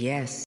Yes.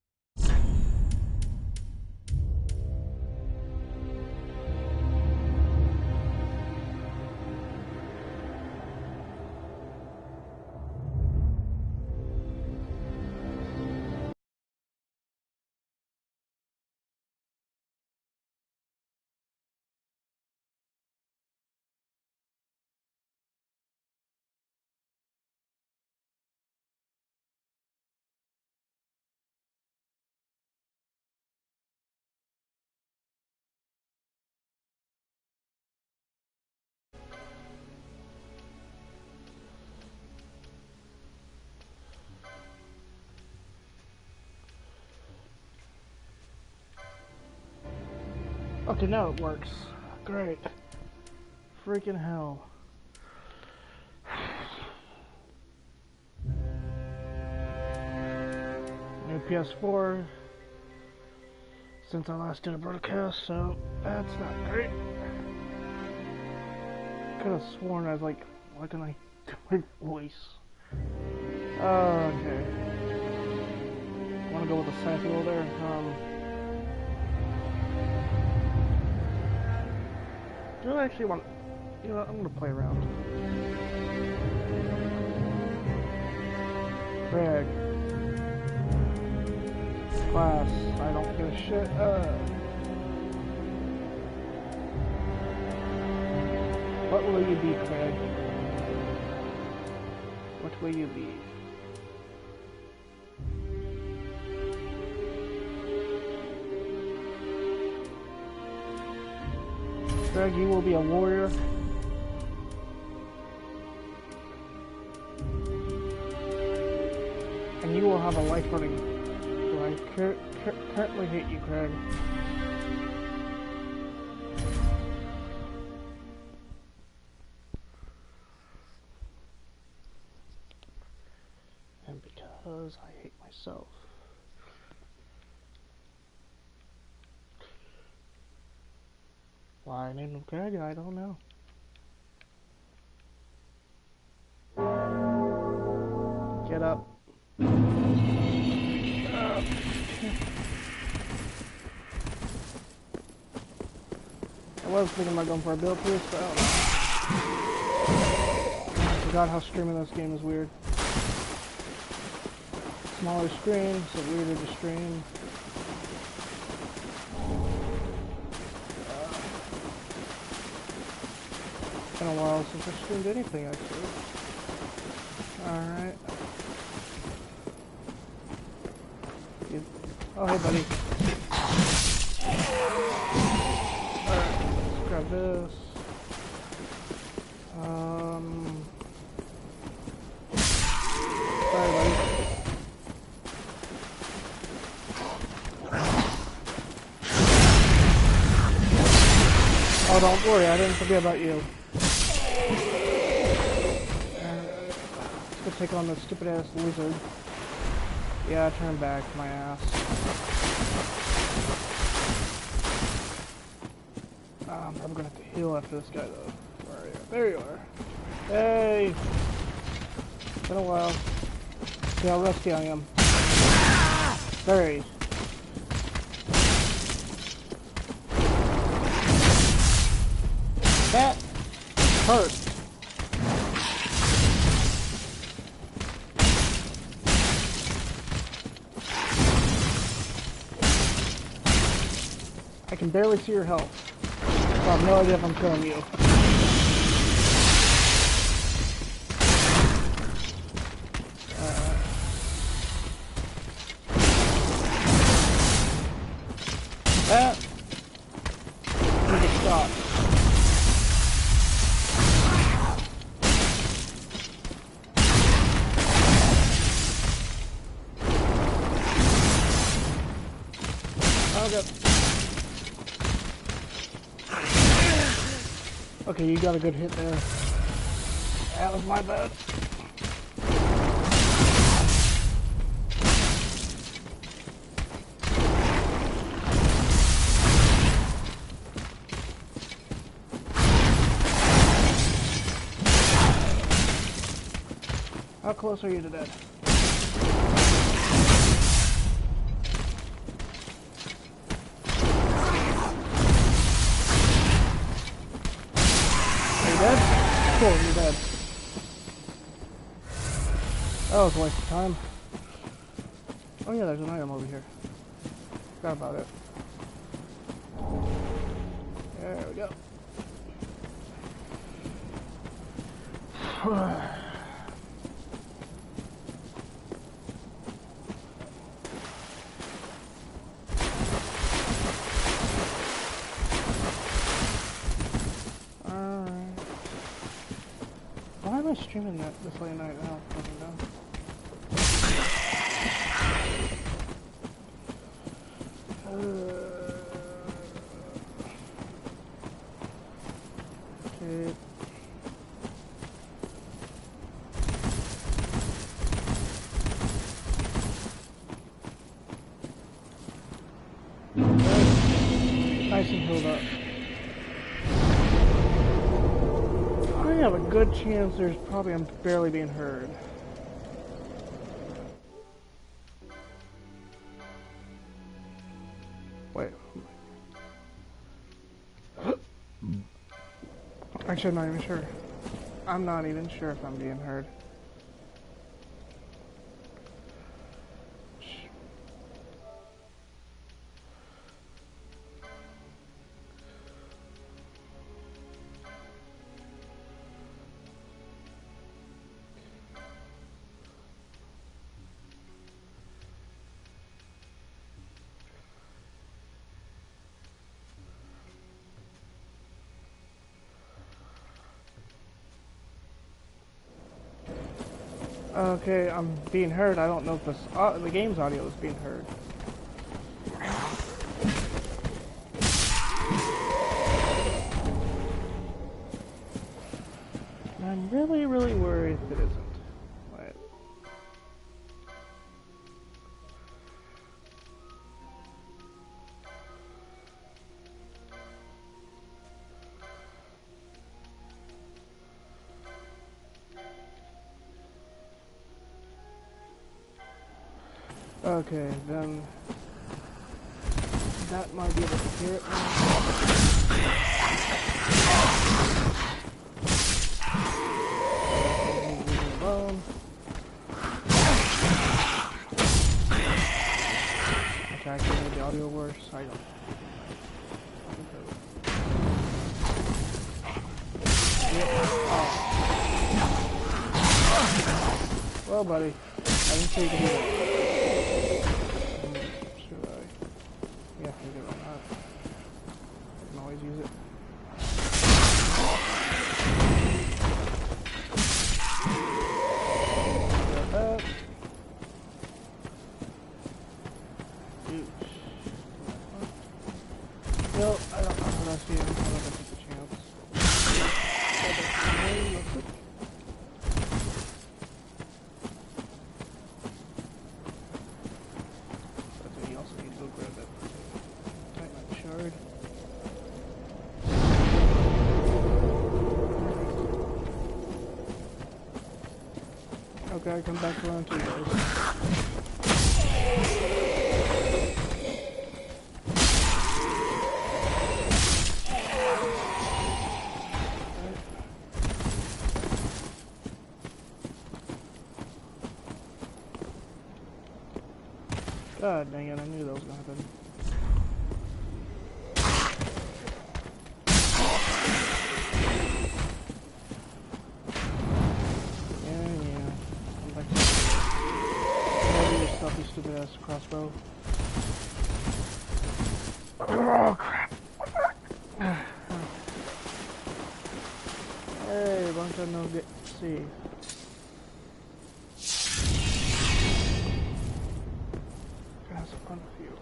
Okay, now it works. Great. Freaking hell. New PS4 since I last did a broadcast, so that's not great. Could have sworn I was like, why can I do my voice? Okay. Want to go with the side wheel there? Do I actually want? You know what, I'm gonna play around. Craig. Class. I don't give a shit. What will you be, Craig? What will you be? Craig, you will be a warrior. And you will have a life running. So I currently hate you, Craig. And because I hate myself. Why I named him Craig, I don't know. Get up. I was thinking about going for a build boost, but I don't know. I forgot how streaming this game is weird. Smaller screen, so weirder to stream. It's been a while since I streamed anything, actually. Alright. Oh, hey, buddy. Alright, let's grab this. Sorry, buddy. Oh, don't worry, I didn't forget about you. Let's go take on this stupid ass lizard. Yeah, turn back, my ass. I'm probably gonna have to heal after this guy though. Where are you? There you are. Hey! It's been a while. See how rusty I am. Very. That hurt. I can barely see your health. So I have no idea if I'm killing you. That needs to stop. Okay, you got a good hit there. That was my bad. How close are you to death? Cool, you're dead. That was a waste of time. Oh yeah, there's an item over here. Forgot about it. There we go. Alright. Why am I streaming that this late night now? I don't know. Okay. Nice and healed up. I have a good chance there's probably I'm barely being heard. Wait. Actually, I'm not even sure. I'm not even sure if I'm being heard. Okay, I'm being heard. I don't know if this, the game's audio is being heard. And I'm really worried if it isn't. Wait. Okay, then that might be able to hear it now. Leave me alone. Okay, I can make the audio worse. I don't. Yep. Oh. Well, buddy, I didn't say you could do that. Yeah, I can do it on that. I can always use it. Got that. Oops. Well, I don't know how that's doing. I don't know if I took the chance. But you also need to go grab that. Shard. Okay, come back around to you guys. God dang it, I knew that was gonna happen. You stupid ass crossbow. Oh crap! Hey, long time no get see. Gonna have some fun with you.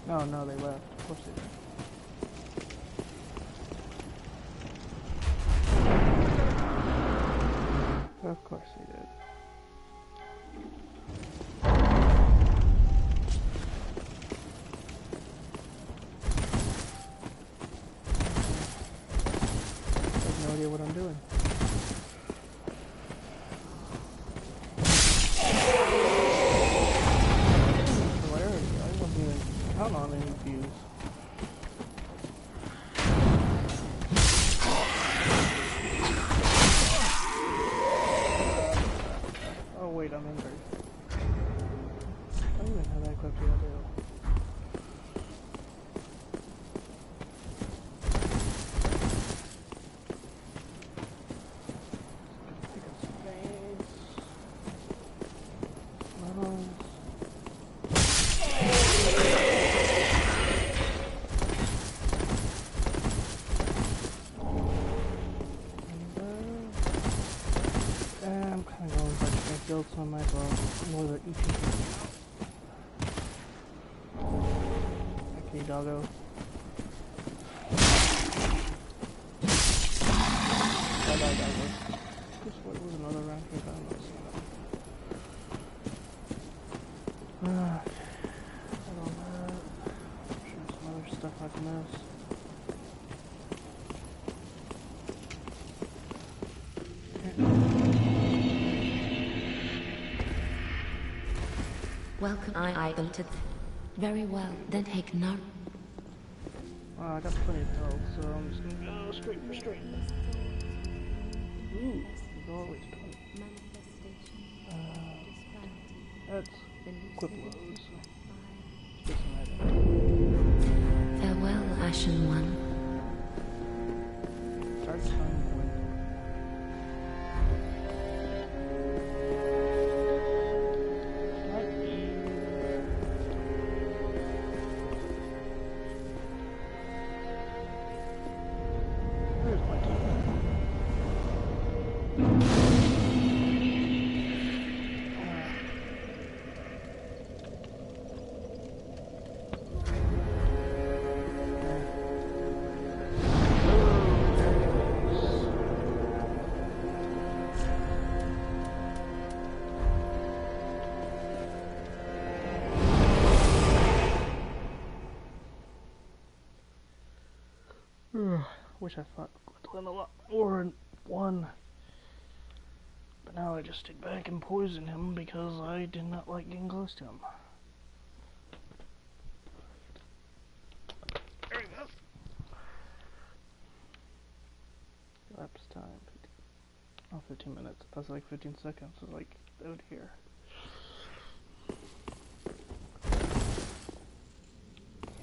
Oh no, they left. Of course they did. Of course they did. I have no idea what I'm doing. Hilarity. I wasn't even counting on any views. Oh wait, I'm injured. I don't even have that equipped yet, do. Pick up some things. Metals. I'm kind of going by strength build, so I might as well more than each okay, doggo. Bye bye, doggo. Guess what was another round here? I don't know. I don't know. I'm sure some other stuff I've missed. Welcome, I built it. Very well, then take no. Well, I got plenty of health, so I'm just gonna go straight for straight. Ooh, there's always 20. That's quick loads. Farewell, Ashen One. Dark Sun Wind. Where's my team? Wish I fought Gwendolyn a lot more in one. But now I just stick back and poison him because I did not like getting close to him. There we go. Elapsed time. 15 minutes. That's like 15 seconds. So like out here.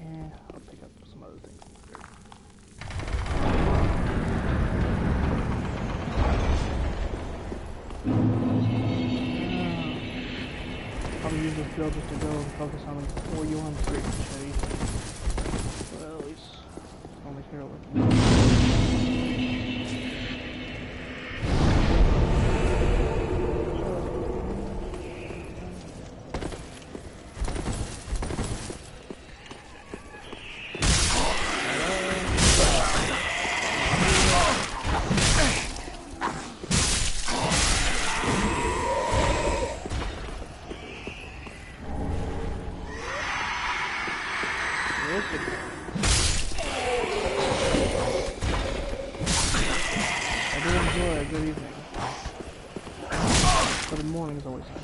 Yeah, I'll pick up some other things. I'll use this build just to go and focus on like 4 UN straight machete. Well, at least only hero with I do enjoy a good evening, but the morning is always nice.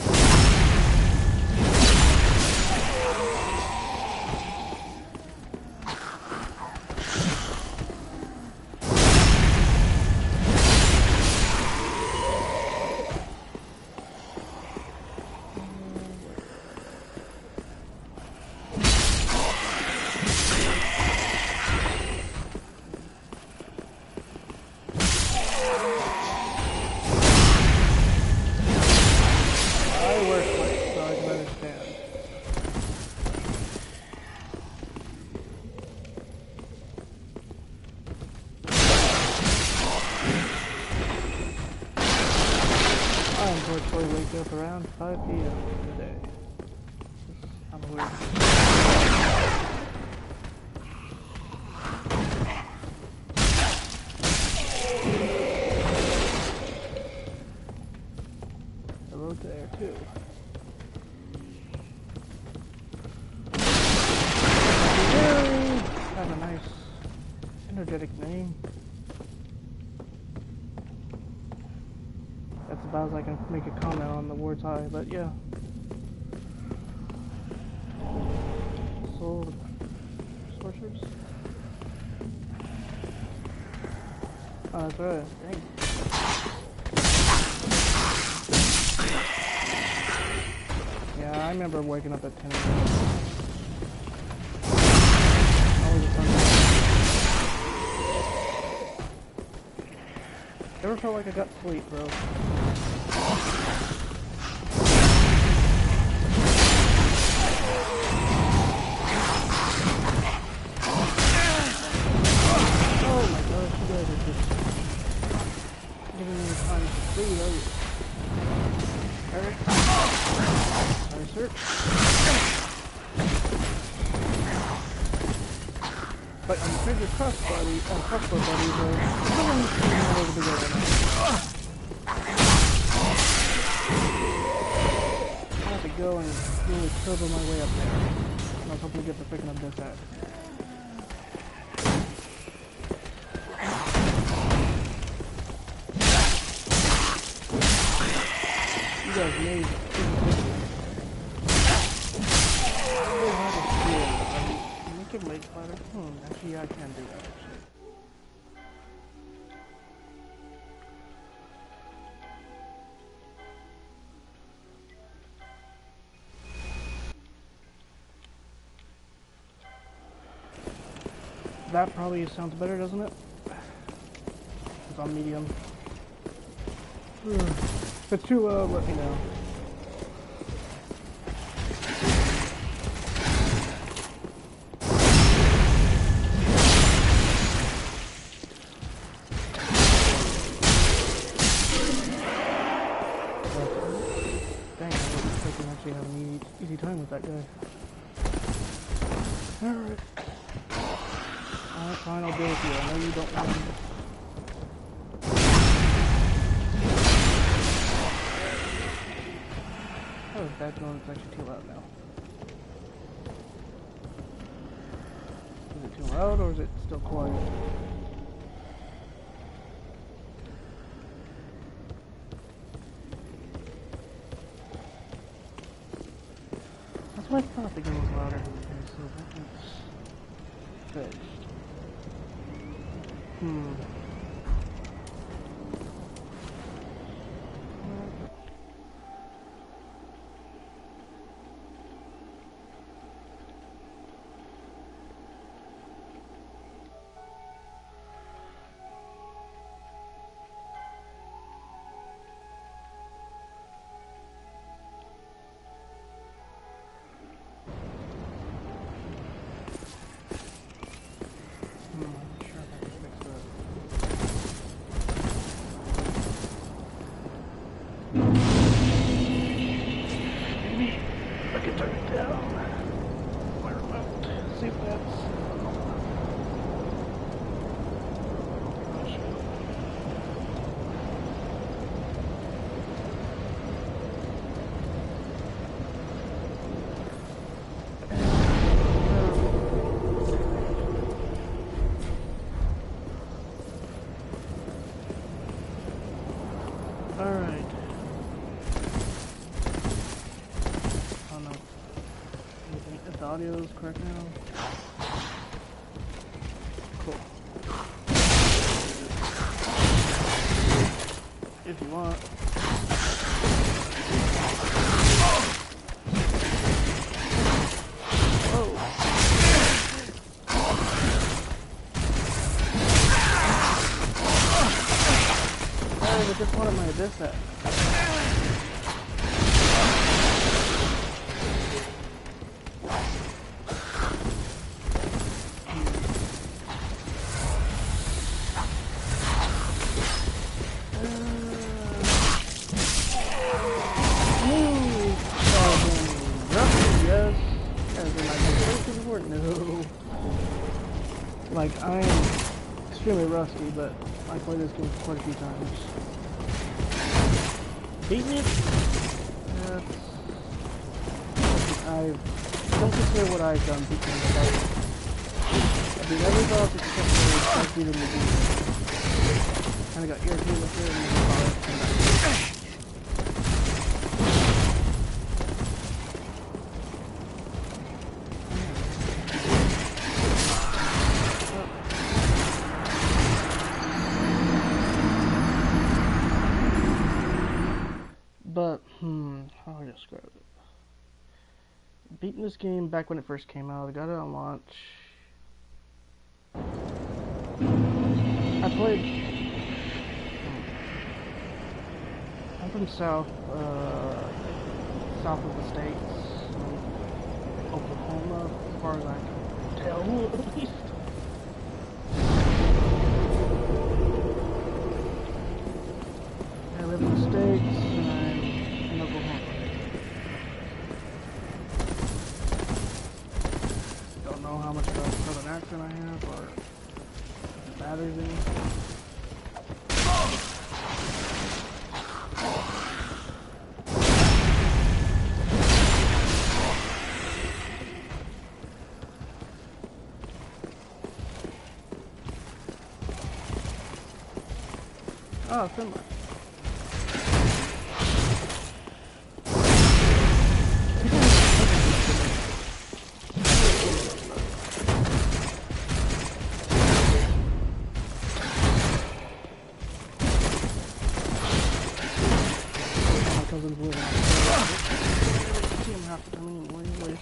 Unfortunately, wake up around 5 p.m. today. I'm weird. energetic name. That's about as I can make a comment on the War's Eye, but yeah. Soul sorcerers? Oh, that's right. Dang. Yeah, I remember waking up at 10 a.m. Always a fun time. Never felt like I got sleep, bro. Oh my gosh, you guys are just giving me time to sleep, are you? Alright. Nice search. But I'm afraid your crossbow buddy, someone needs to know where to go right now. I have to go and really turbo my way up there. And I was hoping to get the freaking abyss out. You guys made make a lake ladder? Actually, yeah, I can do that, actually. That probably sounds better, doesn't it? It's on medium. If it's too low, let me know. Dang, I wasn't expecting to actually have an easy time with that guy. Alright. Alright, fine, I'll deal with you. I know you don't want me. Oh, that one is actually too loud now. Is it too loud or is it still quiet? That's what I thought the game was louder. Okay, so that is fixed. I can turn it down. My remote. See if that's... Alright. Oh no. The audio is correct now. Cool. If you want. Oh. I just wanted my abyss at. No. Like, I am extremely rusty, but I played this game quite a few times. Beating it? I don't consider what I've done beating it. beat every boss except for I beat him again. Kinda got irritated with it and then came back. But, how do I describe it? Beating this game back when it first came out, I got it on launch. I played... I'm from south of the states, Oklahoma, as far as I can tell, at least. I live in the States, and I'm in Oklahoma. Don't know how much of a southern accent I have, or if it matters any. Oh, Finland. My cousins live in Australia. See him half the time anyways.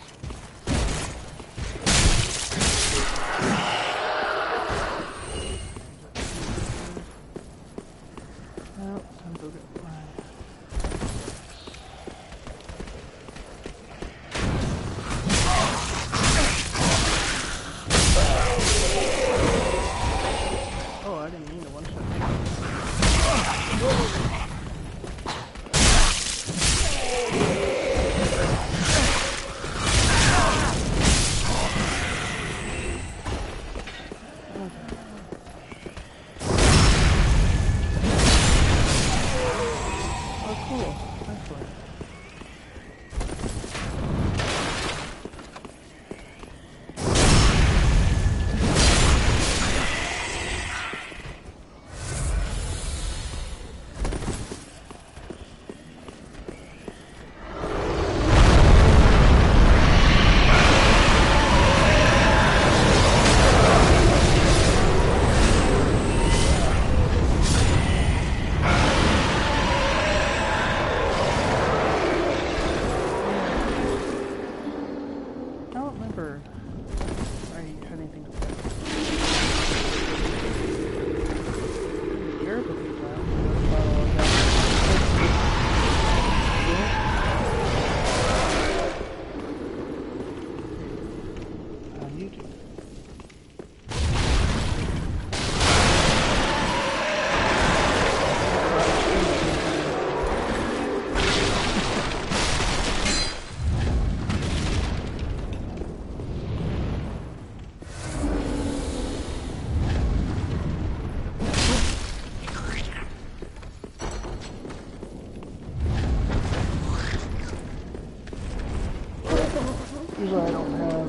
Usually I don't have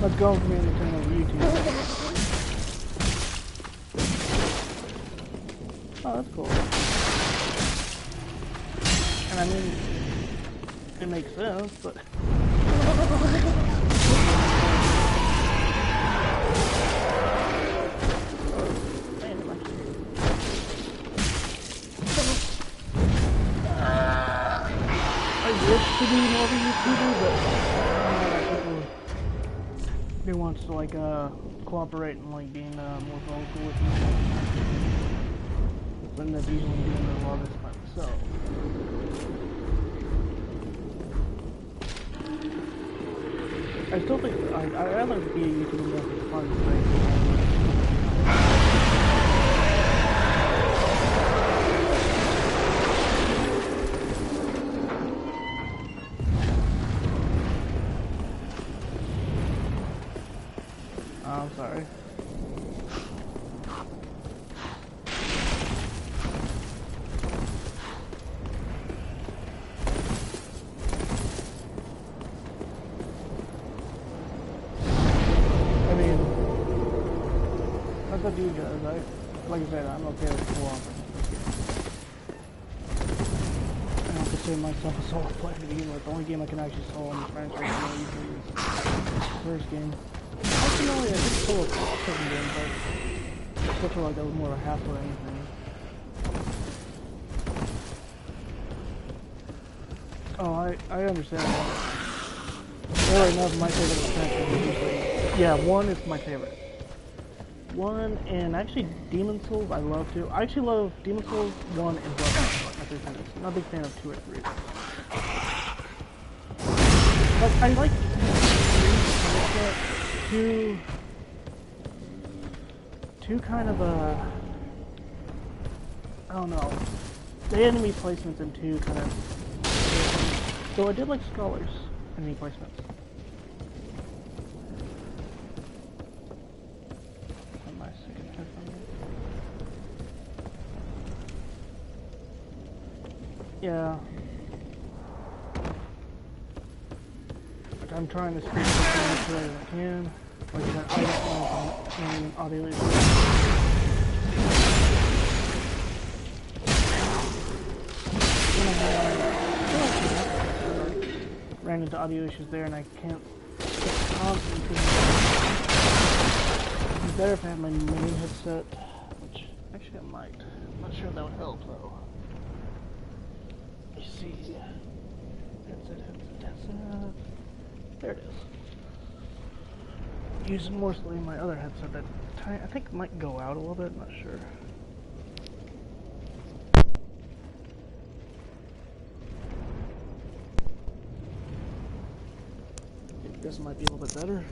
much going for me in the channel on YouTube. Oh, that's cool. And I mean, it makes sense, but... I wish to be more of a YouTuber, but they want to like cooperate and like being more vocal with me. When they're usually doing a lot of this by myself. I still think I'd like to be a YouTuber more for the fun thing. I'm sorry. I mean, up to you guys. Like I said, I'm okay with co-op. I don't consider myself a solo player to begin with. The only game I can actually solo on this franchise is the first game. Actually, no, yeah, I did solo certain games, but I still feel like that was more of a hassle than anything. Oh, I understand that. Right now, my favorite franchise is usually... Yeah, 1 is my favorite. 1 and actually Demon Souls I love too. I actually love Demon Souls 1 and Bloodborne. I'm not a big fan of 2 or 3. But I like 3 two kind of I don't know. The enemy placements in 2 kind of. So I did like Scholars enemy placements. Yeah. Like I'm trying to speak as much as I can. Like I said, I don't know if I'm in audio issues. Ran into audio issues there and I can't constantly. It'd be better if I had my main headset, which actually I might. I'm not sure if that would help though. Let's see. Headset. There it is. Using mostly my other headset that I think might go out a little bit, I'm not sure. This might be a little bit better.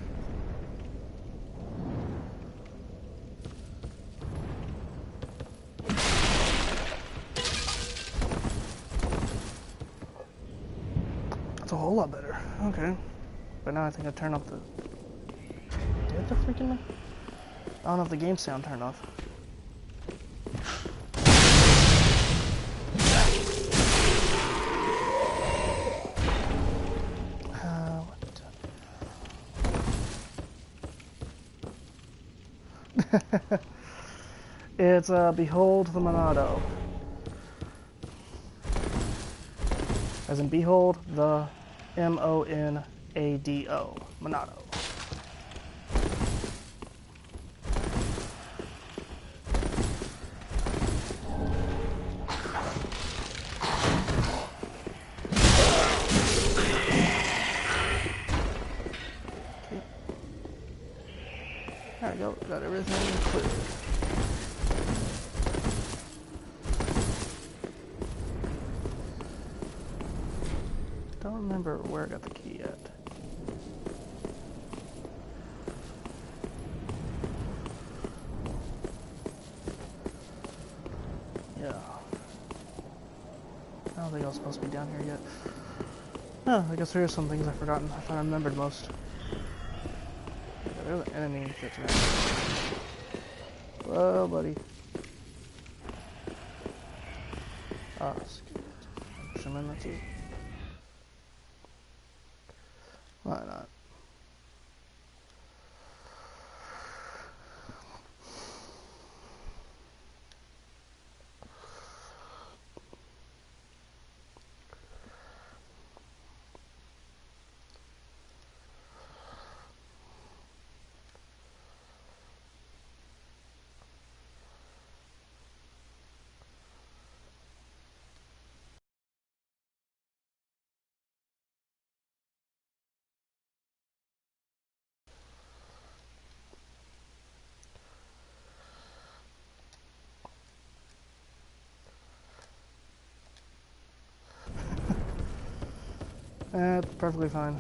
That's a whole lot better. Okay. But now I think I turn off the... Did the freaking... I don't know if the game sound turned off. It's Behold the Monado. As in Behold the M-O-N-A-D-O. Monado. There we go, got everything clear. Don't remember where I got the key at. Yeah. I don't think I was supposed to be down here yet. Oh, I guess there are some things I've forgotten. I thought I remembered most. There's an enemy that's around. Whoa, buddy. Ah, I'm assuming that's it. Why not? That's perfectly fine.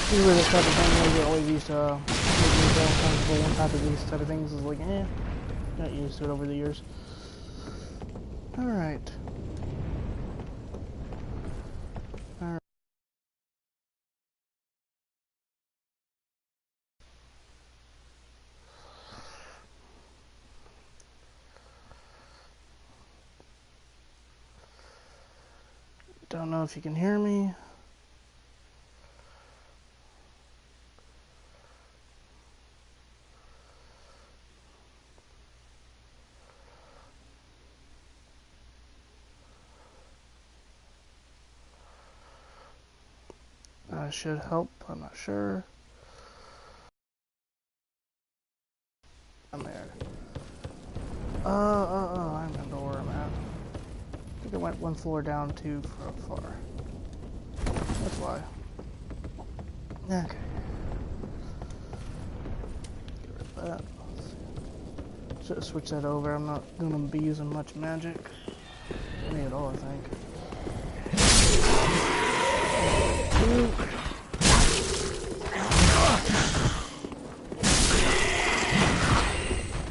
Usually this type of thing where you always used to make me feel uncomfortable one type of these type of things is like, got used to it over the years. Alright. Don't know if you can hear me. Should help, I'm not sure. I'm there. I remember where I'm at. I think I went one floor down too far. That's why. Okay. Get rid of that. Should have switched that over. I'm not gonna be using much magic. Any at all, I think.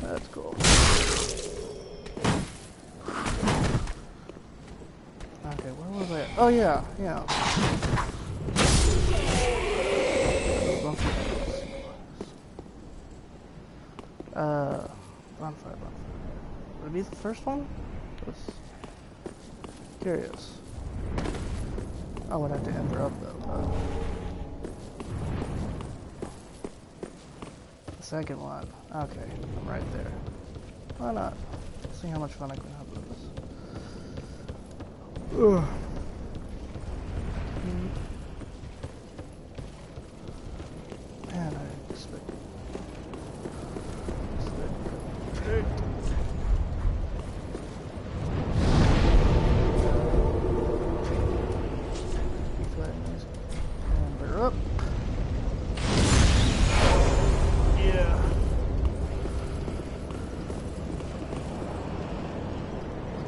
That's cool. Okay, where was I? Oh yeah. Bonfire. Would it be the first one? Just curious. I would have to enter up though. The second one. Okay, I'm right there. Why not? Let's see how much fun I can have with this. Ugh. Man, I didn't expect it. Up. Yeah.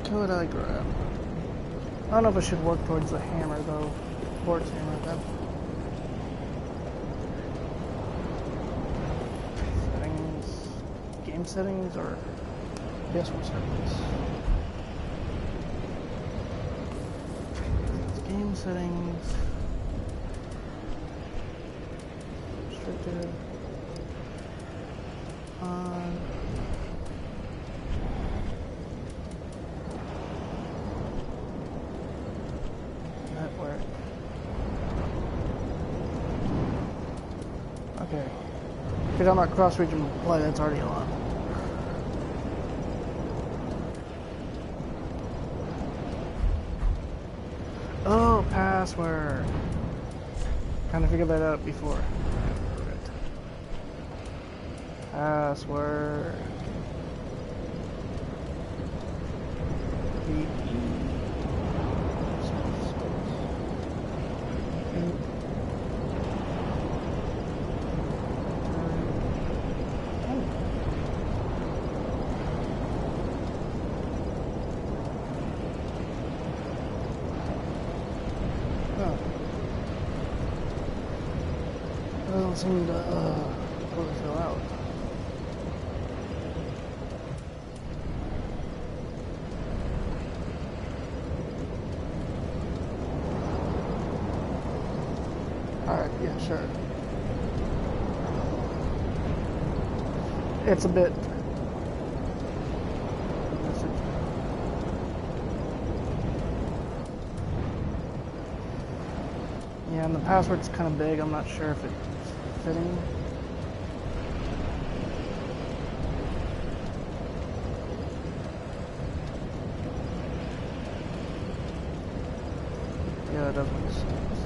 Could I grab? I don't know if I should work towards the hammer though. Sports hammer then. Settings. Game settings or PS1 settings? It's game settings. Restricted. On. Network. Okay. Because I'm not cross-region play, that's already on. Oh, password. Kind of figured that out before. Password. Doesn't seem to fully fill out. Alright, yeah, sure. It's a bit... Yeah, and the password's kind of big. I'm not sure if it's fitting. Yeah, that does make sense.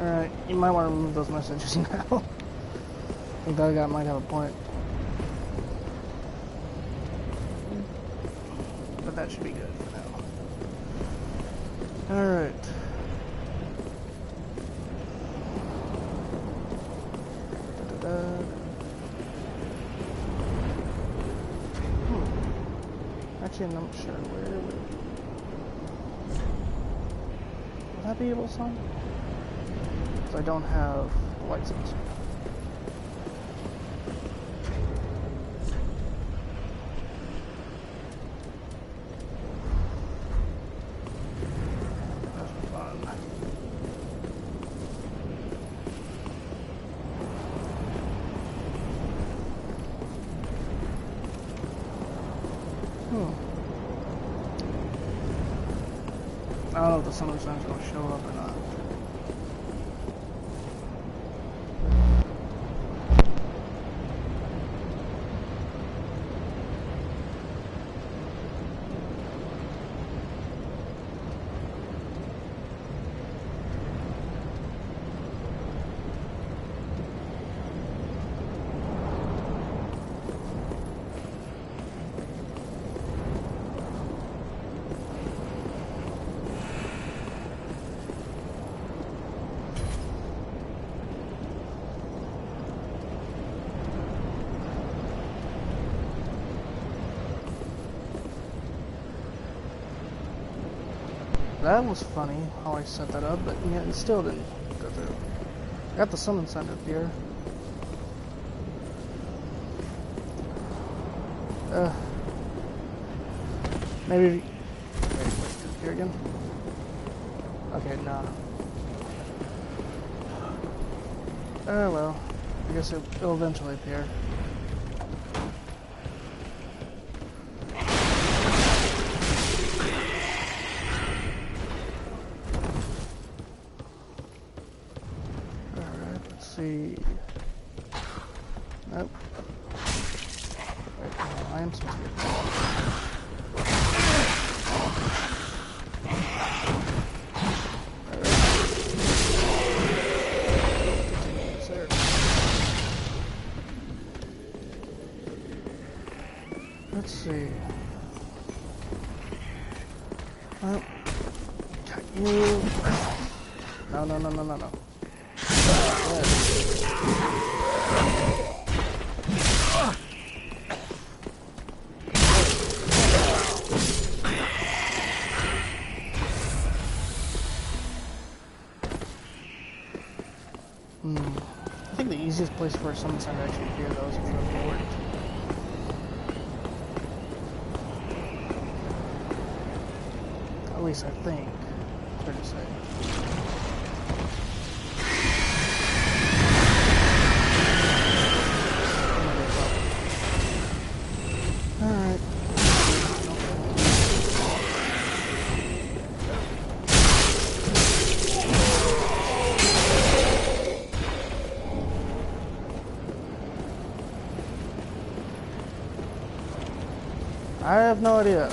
Alright, you might want to remove those messages now. I think that guy might have a point. But that should be good for now. Alright. Actually, I'm not sure where would that be able to sign? Because I don't have a license. I don't know if the summer sun's gonna show up or not. That was funny how I set that up, but yeah, it still didn't go through. I got the summon sign up here. Maybe. Wait, here again? Okay, nah. Oh well. I guess it'll eventually appear. See. Nope. Wait, no, I am supposed to get there. Let's see. Well, got you. No. I think the easiest place for a summon sign to actually appear though is if you're bored. At least I think. It's hard to say. Alright. I have no idea.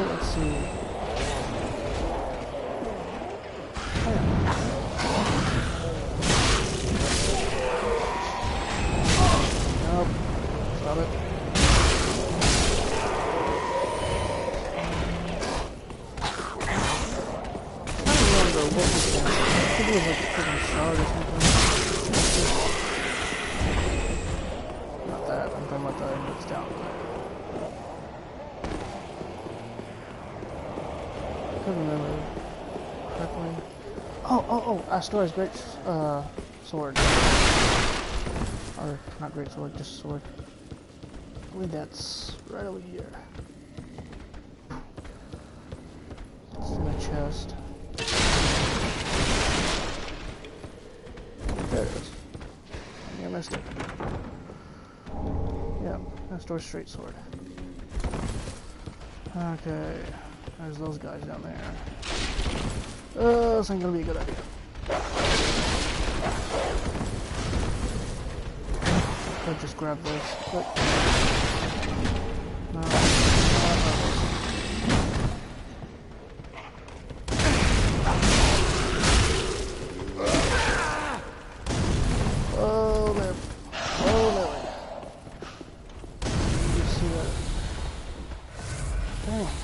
Let's see. Nope. Stop it. What was that? I think it was like a freaking shard or something. Not that, I'm talking about the index down. I couldn't remember correctly. Oh, Astoria's great sword. Or, not great sword, just sword. I believe that's right over here. It's in the chest. There it is. I missed it. Yeah, Astor's straight sword. Okay, there's those guys down there. This ain't gonna be a good idea. I'll just grab this. But no.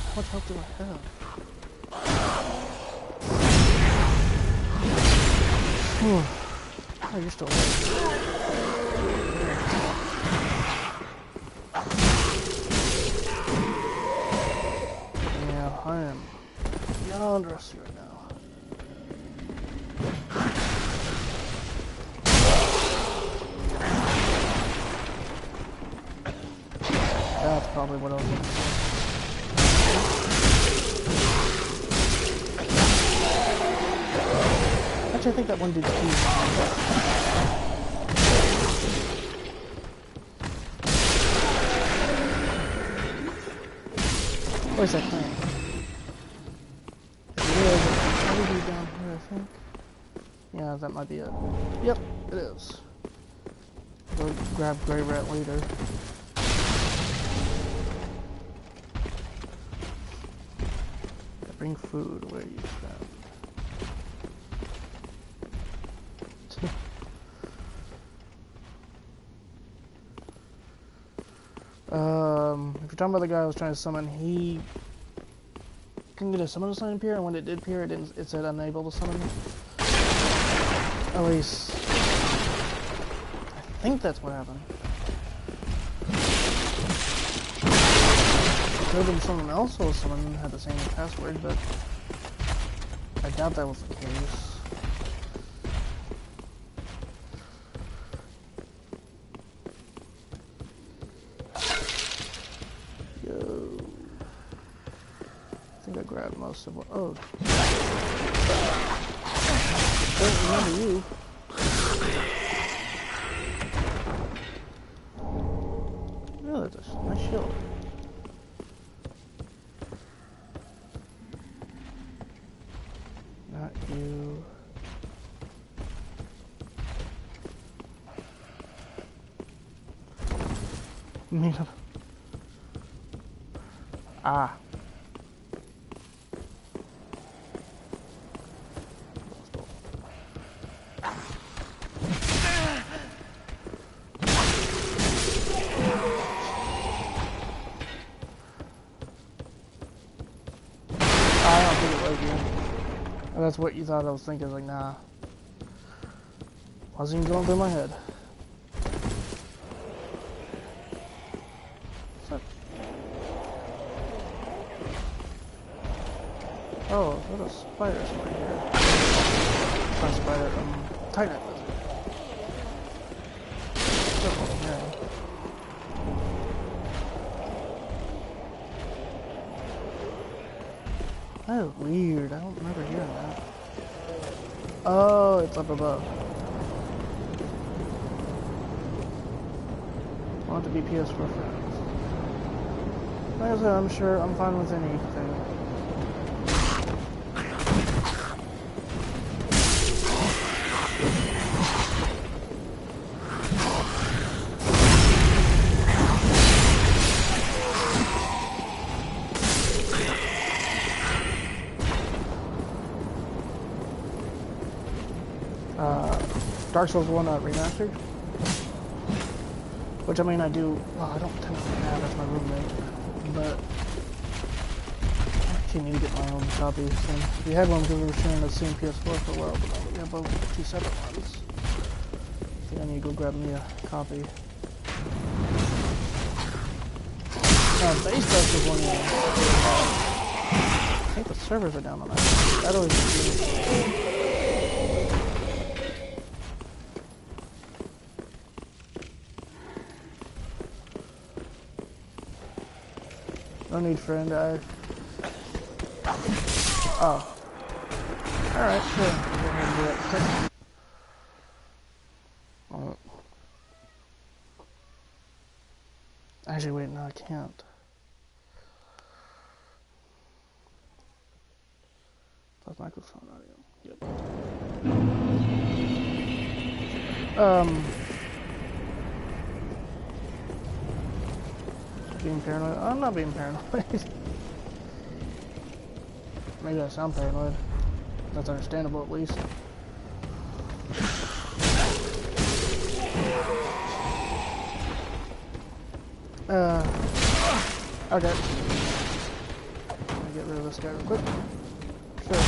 How much health do I have? Oh, you're still alive. Yeah, I am beyond rusty right now. That's probably what I was looking for. Actually, I think that one did too. Where's that thing? There's probably down here, I think. Yeah, that might be it. Yep, it is. We'll grab Grey Rat later. Bring food. Where you stand? If you're talking about the guy I was trying to summon, he couldn't get a summon sign appear, and when it did appear, it said unable to summon. At least, I think that's what happened. It could have been someone else or someone had the same password, but I doubt that was the case. Grab most of what. Oh, don't remember you. Oh, that's a nice shield. Not you. Me. Ah. That's what you thought I was thinking. Like, nah. Wasn't even going through my head. What's that? Oh, there's a spider somewhere here. Not spider, titan lizard. That is weird. I don't remember hearing that. Oh, it's up above. Want to be PS4 friends. Like I said, I'm sure I'm fine with anything. Dark Souls 1 remastered. Which, I mean, I do. Well, I don't technically have, that's my roommate. But I actually need to get my own copy. So if you had one, because we were sharing the same PS4 for a while, but now we have both 2 separate ones. I think I need to go grab me a copy. Base Dust is one I think the servers are down on that. That always is no need, friend. Oh. Alright, sure. Go ahead and do it. Actually, wait, no, I can't. Plus microphone audio. Yep. Being paranoid? I'm not being paranoid. Maybe I sound paranoid. That's understandable, at least. Okay. Let me get rid of this guy real quick. Sure.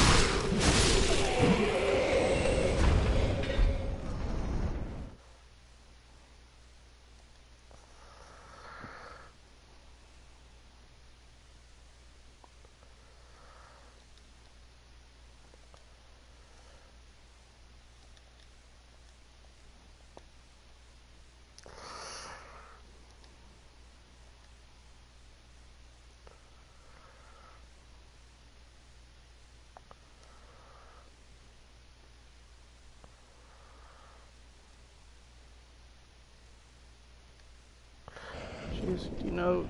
note.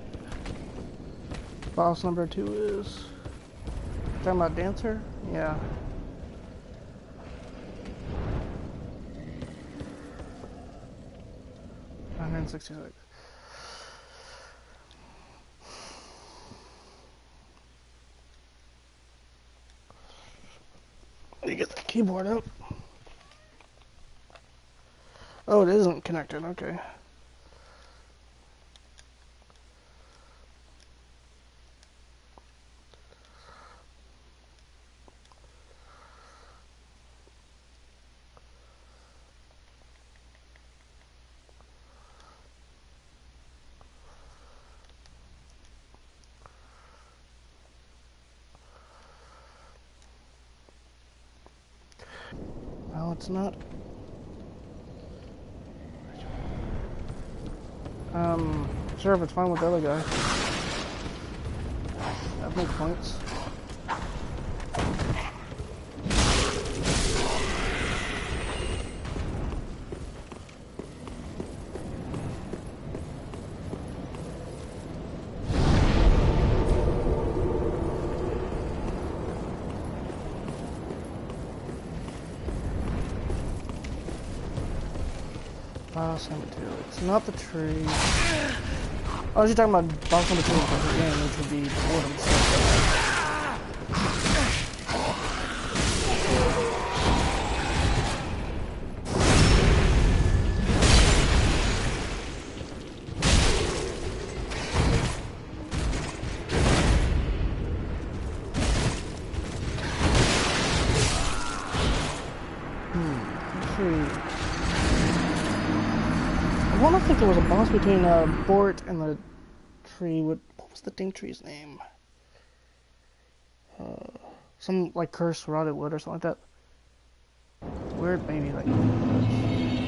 Boss number 2 is... Talking about Dancer? Yeah. $166. You get the keyboard out. Oh, it isn't connected, okay. No, it's not. Sure, if it's fine with the other guy. That makes points. Boss number 2. It's not the tree. Oh, you're talking about boss number 2 in the game, which would be boredom. I don't think there was a boss between Bort and the tree. What was the dang tree's name? Some like cursed rotted wood or something like that. Weird baby like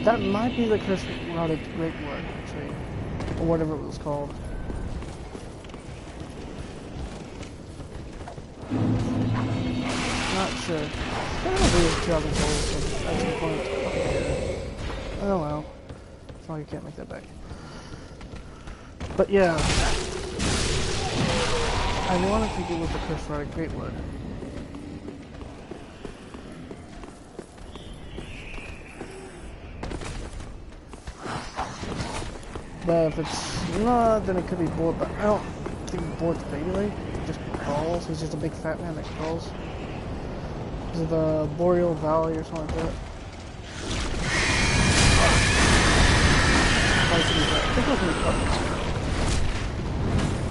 that might be the cursed rotted great wood tree, or whatever it was called. Not sure. I don't know if it was 2000 souls at some point. Oh well. Oh, you can't make that back. But yeah, I want to think it was the cursed rotted greatwood. But if it's not, then it could be Bort. But I don't think Bort's baby lake. He just crawls. He's just a big fat man that crawls. Is it the Boreal Valley or something like that?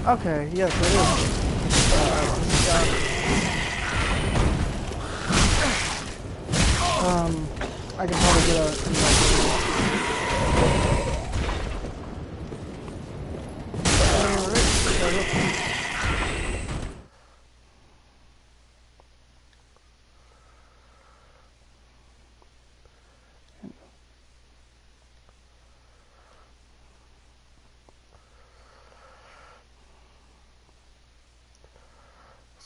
Okay, yes, it is. I can probably get a...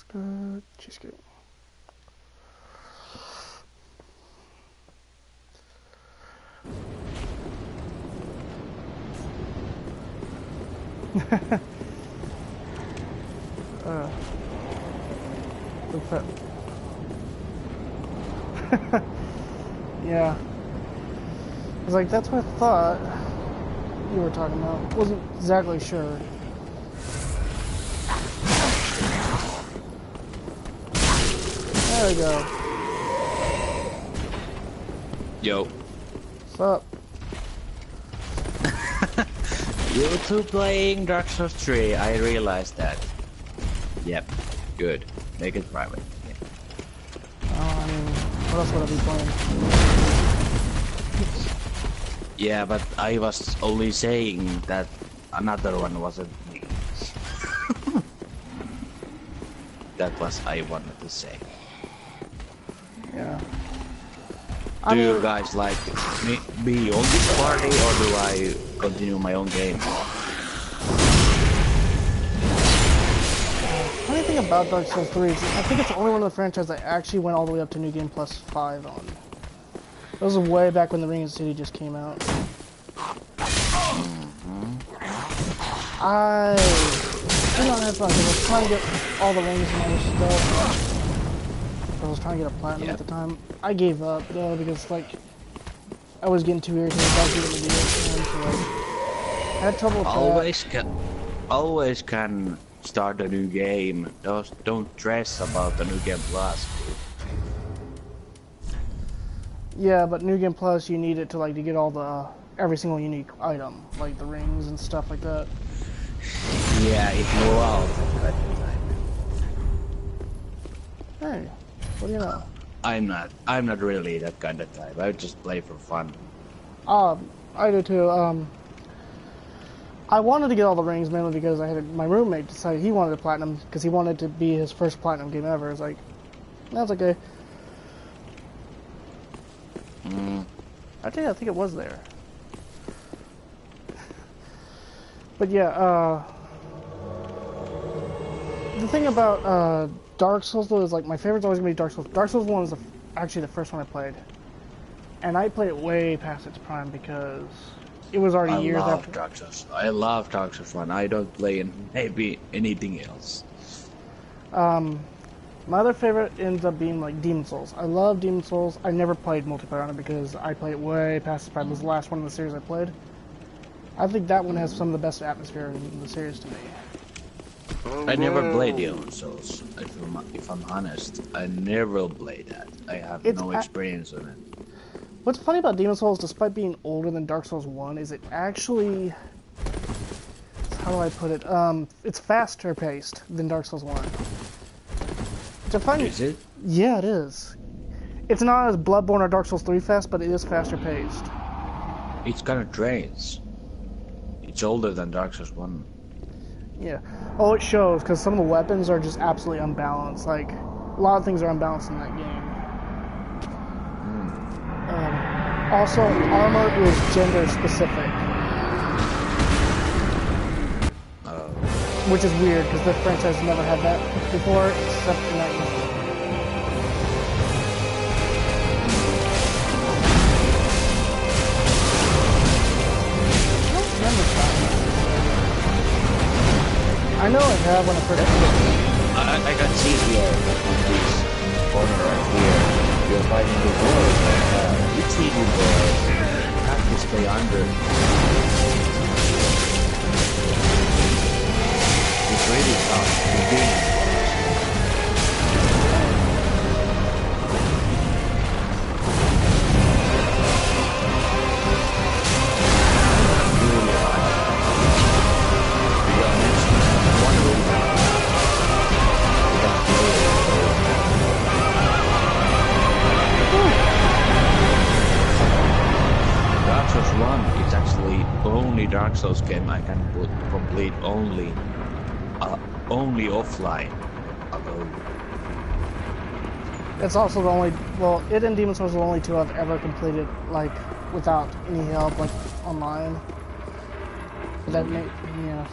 Good cheesecake. Good fit. Yeah. I was like, that's what I thought you were talking about. Wasn't exactly sure. There we go. Yo. What's up? You two playing Dark Souls 3, I realized that. Yep, good. Make it private. Yeah. I mean, what else would I be playing? Yeah, but I was only saying that another one wasn't me. That was I wanted to say. Yeah. Do you guys like me be on this party, or do I continue my own game? Funny thing about Dark Souls 3 is I think it's the only one of the franchise that actually went all the way up to New Game Plus 5 on. That was way back when the Ring of City just came out. To be honest, I was trying to get all the rings and all this stuff. I was trying to get a platinum at the time. I gave up though because like I was getting too irritated about doing the video, so like I had trouble with that. Always can start a new game. Don't stress about the new game plus. Yeah, but New Game Plus, you need it to like to get all the every single unique item, like the rings and stuff like that. Yeah, if you allow that time. Hey, what do you know? I'm not really that kind of type. I just play for fun. I do too. I wanted to get all the rings mainly because I had my roommate decide he wanted a platinum because he wanted to be his first platinum game ever. It's like, that's okay. I think it was there. But yeah, the thing about Dark Souls though is like my favorite's always gonna be Dark Souls. Dark Souls 1 is actually the first one I played, and I played it way past its prime because it was already years after. Dark Souls. I love Dark Souls 1. I don't play in maybe anything else. My other favorite ends up being like Demon Souls. I love Demon Souls. I never played multiplayer on it because I played it way past its prime. It was the last one in the series I played. I think that one has some of the best atmosphere in the series to me. I never played Demon Souls. If I'm honest, I never played that. I have no experience on it. What's funny about Demon Souls, despite being older than Dark Souls 1, is it actually... How do I put it? It's faster paced than Dark Souls 1. Is it? Yeah, it is. It's not as Bloodborne or Dark Souls 3 fast, but it is faster paced. It's kind of drains. It's older than Dark Souls 1. Yeah. Oh, it shows, because some of the weapons are just absolutely unbalanced. Like, a lot of things are unbalanced in that game. Also, armor is gender specific. Which is weird, because the franchise never had that before, except in that game. I don't remember that. I know I have when I first played it. I can see here, on this corner right here, you're fighting the board. It's easy, boy. You have to stay under. It's really tough. The game. Dark Souls 1 is actually only Dark Souls game I can complete only offline. It's also the only, well, it and Demon Souls are the only two I've ever completed, like, without any help, like, online. That may, yeah.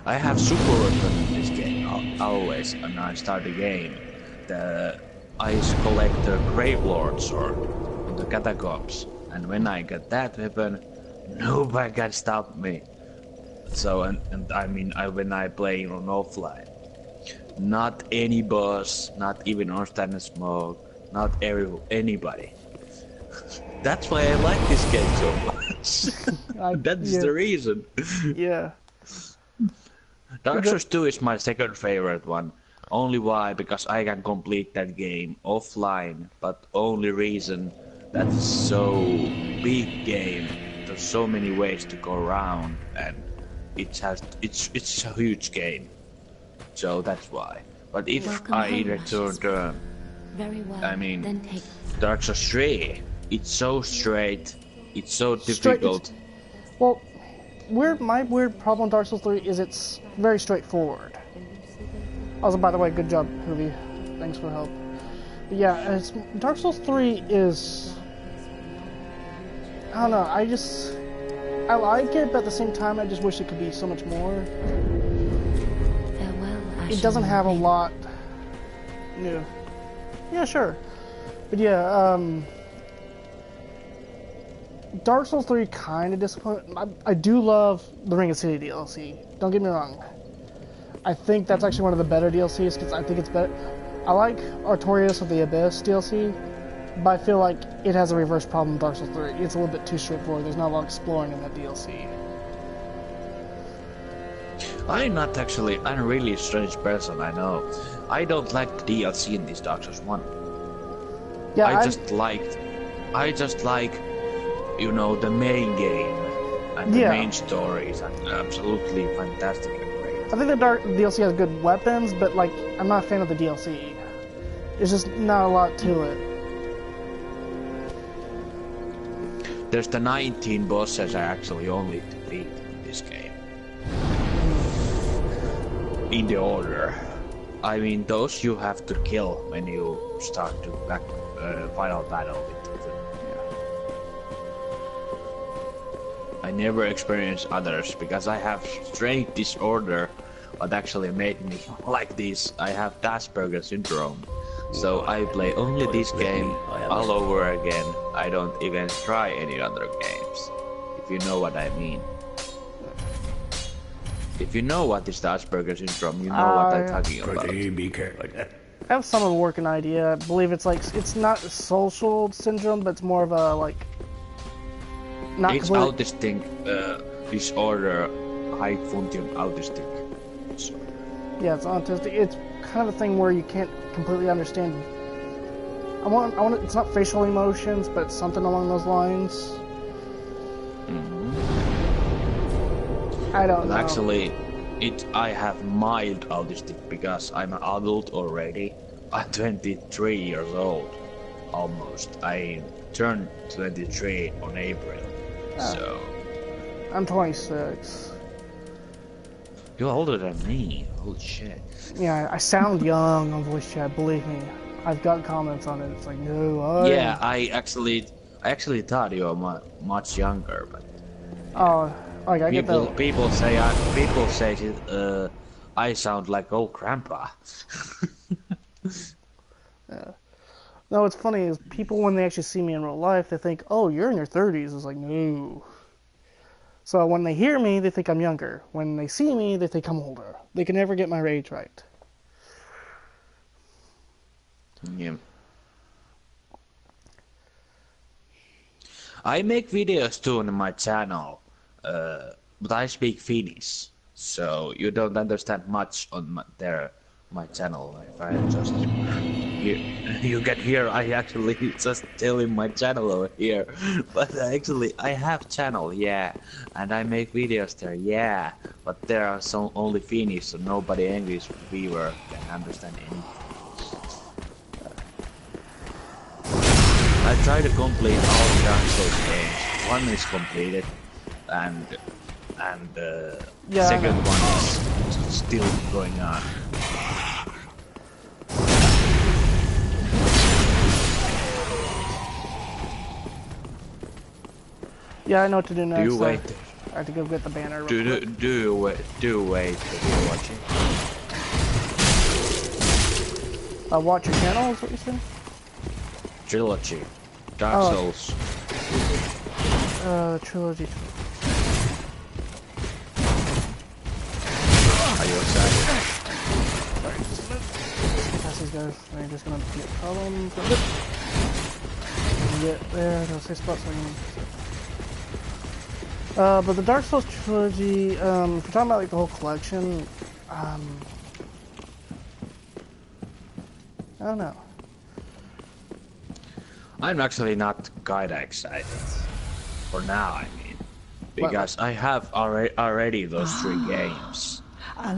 I have super weapon in this game, always, and I start the game. I collect the Grave Lord sword in the catacombs, and when I get that weapon, nobody can stop me. So, and I mean, when I play on offline, not any boss, not even on Stand Smoke, not anybody. That's why I like this game so much. That's the reason. Yeah. Dark Souls 2 is my second favorite one. Only why? Because I can complete that game offline, but only reason that's so big game. There's so many ways to go around, and it's a huge game. So that's why. But if I return Very well. I mean, then take Dark Souls 3, it's so straight, it's so difficult. Well, my weird problem with Dark Souls 3 is it's very straightforward. Also, by the way, good job, Hoovy. Thanks for the help. But yeah, Dark Souls 3 is... I don't know, I like it, but at the same time, I just wish it could be so much more. farewell. It doesn't have a lot new. Yeah, sure. But yeah, Dark Souls 3 kind of disappointed. I do love the Ring of City DLC. Don't get me wrong. I think that's actually one of the better DLCs because I think it's better. I like Artorias of the Abyss DLC, but I feel like it has a reverse problem in Dark Souls 3. It's a little bit too straightforward. There's not a lot of exploring in that DLC. I'm not actually. I'm a really strange person. I know. I don't like the DLC in this Dark Souls 1. Yeah, I just like, you know, the main game and the main stories are absolutely fantastic and great. I think the Dark DLC has good weapons, but like I'm not a fan of the DLC. There's just not a lot to it. There's the 19 bosses I actually only defeat in this game. In the order. I mean, those you have to kill when you start to final battle with them. I never experienced others because I have strange disorder what actually made me like this. I have Asperger syndrome. So I play only this game all over again. I don't even try any other games. If you know what I mean. If you know what is the Asperger syndrome, you know what I'm talking about. I have some of a working idea. I believe it's like it's not a social syndrome, but it's more of a like. Not it's autistic disorder, high function autistic disorder. Yeah, it's autistic. It's kind of a thing where you can't completely understand. I want. It's not facial emotions, but it's something along those lines. Mm-hmm. I don't know. Actually, I have mild autistic because I'm an adult already. I'm 23 years old, almost. I turned 23 on April, so... I'm 26. You're older than me, holy shit. Yeah, I sound young on voice chat, believe me. I've got comments on it, it's like, no, Yeah, I actually thought you were much younger, but... Oh, like I get that. People say I sound like old grandpa. Yeah. No, what's funny is people when they actually see me in real life, they think, "Oh, you're in your 30s." It's like, no. So when they hear me, they think I'm younger. When they see me, they think I'm older. They can never get my age right. Yeah. I make videos too on my channel. But I speak Finnish, so you don't understand much on my channel. If I just you get here, I actually just telling my channel over here. But actually, I have channel, yeah, and I make videos there, yeah. But there are some only Finnish, so nobody English viewer can understand anything. I try to complete all the Dark Souls games. One is completed, and second one is still going on. Yeah, I know what to do next. Do you wait? I have to go get the banner. Do you wait if you're watching? Watch your channel is what you said? Trilogy. Dark Souls. Trilogy. Are you excited? Sorry, just a minute. Let's get past these guys. They're just gonna get problems. Get there, no safe spot so I can... but the Dark Souls trilogy, if you're talking about like the whole collection, I don't know. I'm actually not kinda excited. For now, I mean. Because I have already those 3 games. I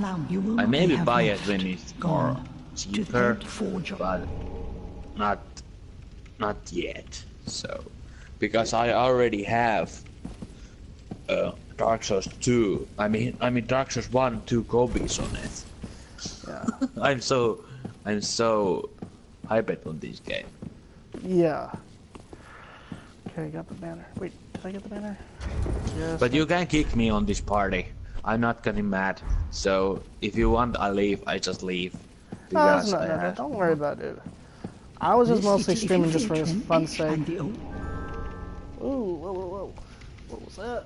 maybe buy it when it's more cheaper, but not yet. So, because I already have Dark Souls 2. I mean Dark Souls 1, 2 copies on it. Yeah. I'm so hyped on this game. Yeah. Okay, got the banner. Wait, did I get the banner? Yes. But you can kick me on this party. I'm not getting mad. So if you want, I leave. I just leave. No, don't worry about it. I was just mostly streaming just for fun sake. Ooh, whoa, whoa, whoa. What was that?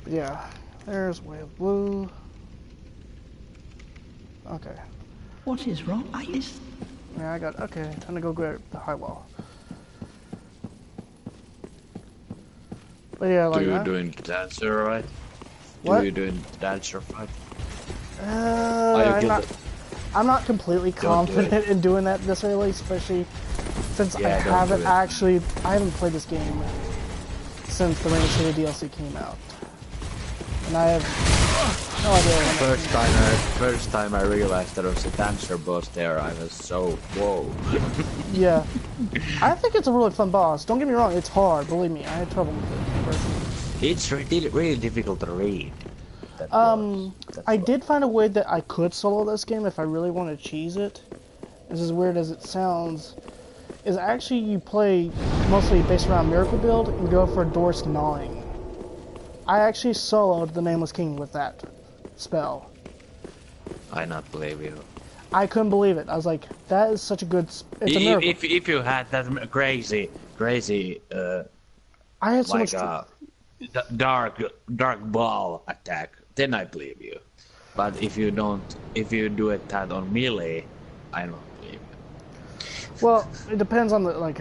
But yeah, there's Way of Blue. Okay. What is wrong? Yeah, I got, okay, time to go grab the high wall. But yeah, like, Do you doing the dancer right? what? Do you doing the dancer fight? I'm not completely Don't do confident in doing that this early, especially since Yeah, I don't do it. haven't played this game since the Rain City DLC came out. And I have no idea when First time I realized there was a dancer boss there, I was so whoa. Yeah. I think it's a really fun boss. Don't get me wrong, it's hard, believe me, I had trouble with it personally. It's really difficult to read. That boss. I did find a way that I could solo this game if I really want to cheese it. It's as weird as it sounds. Is actually you play mostly based around Miracle Build and go for Door's Gnawing. I actually soloed the Nameless King with that spell. I not believe you. I couldn't believe it. I was like, that is such a good... It's a miracle. If you had that crazy I had so like much... a dark ball attack, then I believe you. But if you do it that on melee, I don't believe you. Well, it depends on the, like,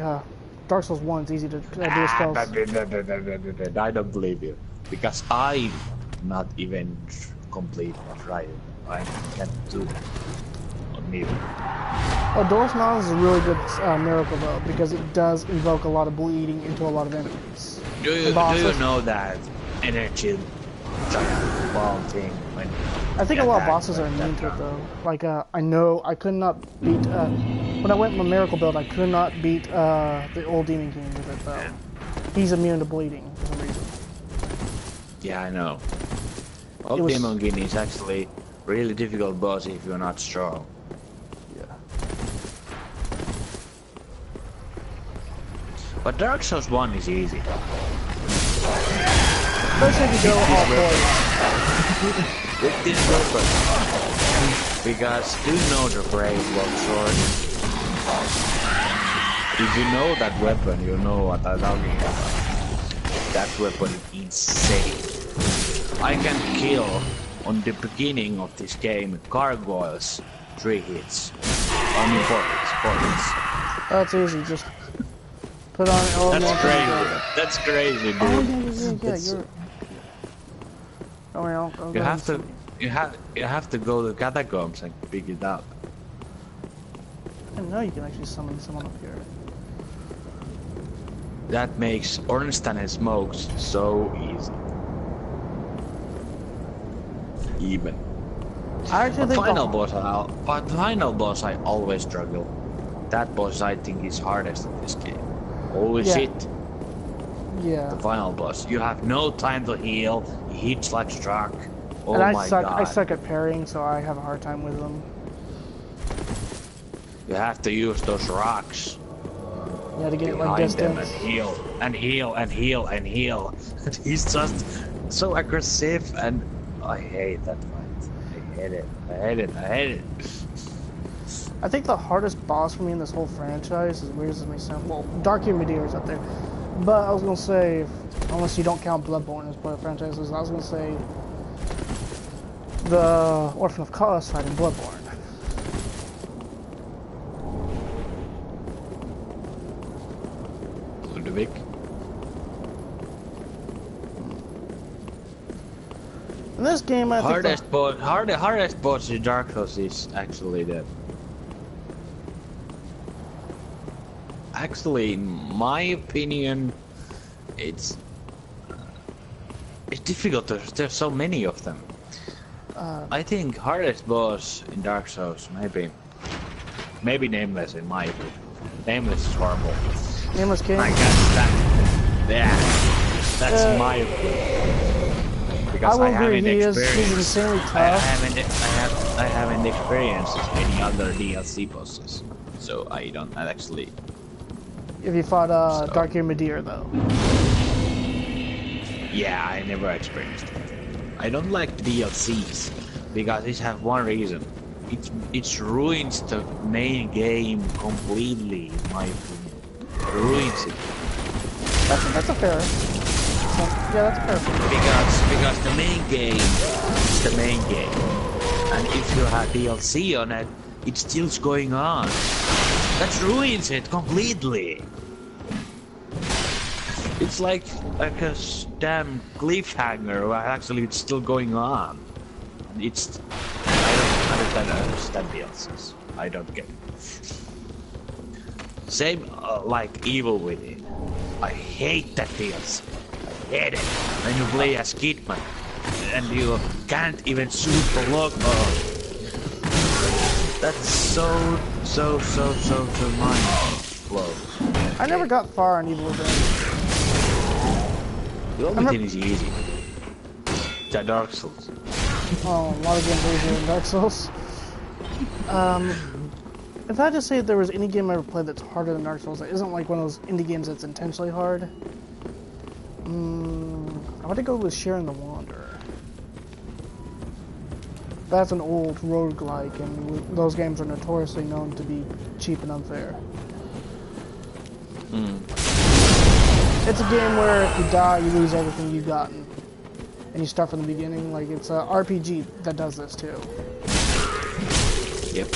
Dark Souls 1 is easy to do spells. I don't believe you. Because I not even complete tried. I can't do it on melee. Oh, Door's Gnawing is a really good miracle, though, because it does invoke a lot of bleeding into a lot of enemies. Do you know that energy giant ball thing? I think a lot of bosses are immune to it, though. Like, I know I could not beat, when I went my Miracle Build, I could not beat the old Demon King with it, though. He's immune to bleeding, for some reason. Yeah, I know. Old Demon King is actually really difficult boss if you're not strong. Yeah. But Dark Souls 1 is easy. Especially if you go all four. With this weapon. Because you know the brave long sword. If you know that weapon, you know what I'm talking about. That weapon is insane. I can kill on the beginning of this game gargoyles 3 hits. I mean 4 hits. That's easy, just put on That's crazy. That's crazy, dude. Oh, yeah, you're... You have to go to catacombs and pick it up. I didn't know you can actually summon someone up here. That makes Ornstein and Smokes so easy. Even. I actually think final boss I always struggle. That boss I think is hardest in this game. Holy shit. Yeah. The final boss. You have no time to heal. He hits like struck. Oh and my god. I suck at parrying, so I have a hard time with them. You have to use those rocks. Yeah, to get it like distance. And heal and heal and heal and heal. He's just so aggressive and I hate that fight. I hate it. I hate it. I hate it. I think the hardest boss for me in this whole franchise, as weird as it may sound, well, Dark Meteor is up there. But I was gonna say, unless you don't count Bloodborne as part of franchises, I was gonna say the Orphan of Chaos fight in Bloodborne. Ludwig. In this game, I think hardest boss in Dark Souls is actually the. Actually, in my opinion, it's difficult. There's so many of them. I think hardest boss in Dark Souls maybe Nameless in my opinion. Nameless is horrible. Nameless King. I guess that's my opinion. Because I haven't experienced. He's insanely tough. I haven't experienced any other DLC bosses, so I don't actually. If you fought Dark Meteor, though. Yeah, I never experienced it. I don't like DLCs because it has one reason. It ruins the main game completely, in my opinion. ruins it. That's a fair. Yeah, that's fair. Because the main game is the main game. And if you have DLC on it, it's still going on. That ruins it completely. It's like a damn cliffhanger where actually it's still going on. And it's... I don't understand DLCs. I don't get it. Same like Evil Within. I hate that DLC. I hate it. When you play as Kidman and you can't even shoot the logo. That's so mind blowing. I never got far on Evil Within. The only thing is easy. The Dark Souls. Oh, a lot of games are easier than Dark Souls. If I had to say if there was any game I ever played that's harder than Dark Souls, that isn't like one of those indie games that's intentionally hard, I want to go with Sharing the Wanderer. That's an old roguelike, and those games are notoriously known to be cheap and unfair. It's a game where if you die, you lose everything you've gotten. And you start from the beginning. Like, it's an RPG that does this too. Yep.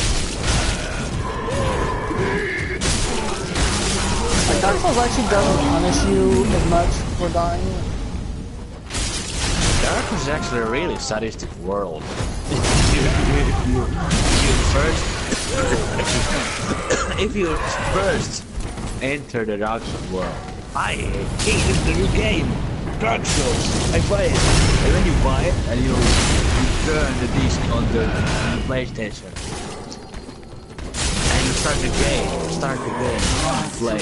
Like, Dark Souls actually doesn't punish you as much for dying. Dark Souls is actually a really sadistic world. If you first enter the Dark Souls world, I hate the new game, Dark Souls. I buy it, and then you buy it, and you turn the disc on the PlayStation, and you start the game, play.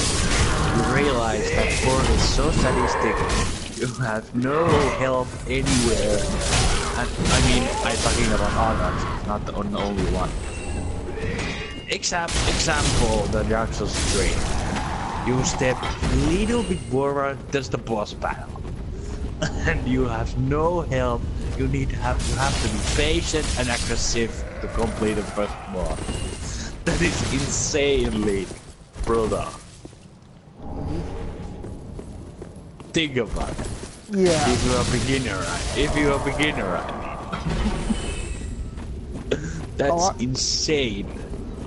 You realize that world is so sadistic. You have no help anywhere, and I mean, I'm talking about all Dark Souls, not the only one. Example, the Dark Souls 3. You step a little bit forward, there's the boss battle. And you have no help. You have to be patient and aggressive to complete the first boss. That is insanely brutal. Think about it. Yeah. If you're a beginner, that's insane.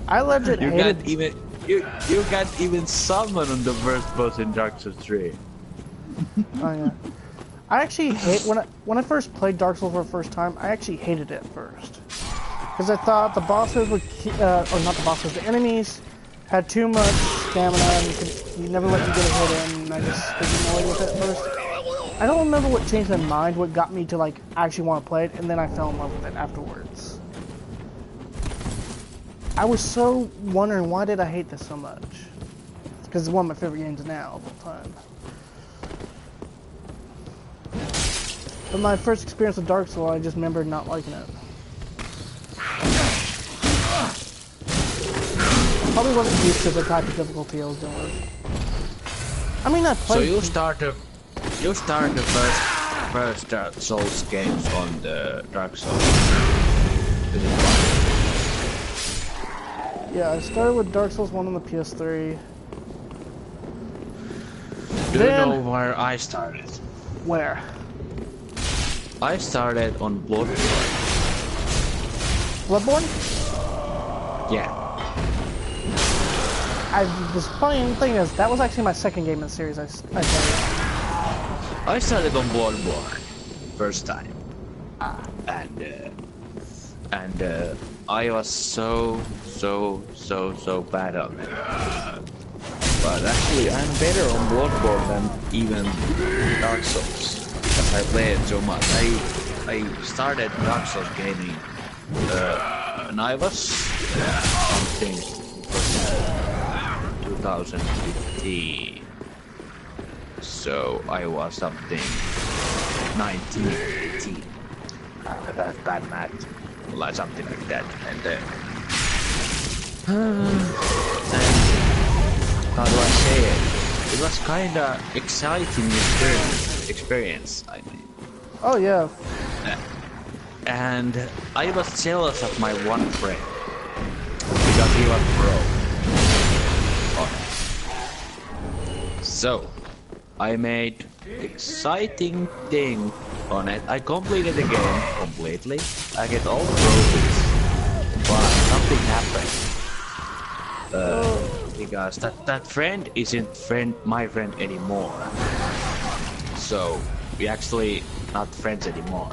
I legit hated... You can't even summon on the first boss in Dark Souls 3. Oh yeah. I actually hate when I first played Dark Souls for the first time. I actually hated it at first because I thought the bosses would, or not the bosses, the enemies had too much stamina and you never let you get a hit in. And I just was annoyed with it at first. I don't remember what changed my mind, what got me to like actually want to play it, and then I fell in love with it afterwards. I was so wondering why did I hate this so much? Because it's one of my favorite games now of all time. But my first experience with Dark Souls, I just remember not liking it. Probably wasn't used to the type of difficulty I was doing with. I mean, I played... So you start the first Souls games on the Dark Souls. Yeah, I started with Dark Souls 1 on the PS3. Do you know where I started? Where? I started on Bloodborne. Bloodborne? Yeah. The funny thing is, that was actually my second game in the series I played. I started on Bloodborne first time. And I was so bad on it. But actually, I'm better on Bloodborne than even Dark Souls, because I played so much. I started Dark Souls gaming when I was something 2015. So I was something 19, 18. That's bad math. Like something like that. And how do I say it? It was kinda exciting experience, I mean. Oh yeah. And I was jealous of my one friend because he was pro. So, I made exciting thing on it. I completed the game completely. I get all the trophies, but something happened. Because that friend isn't my friend anymore. So we actually not friends anymore.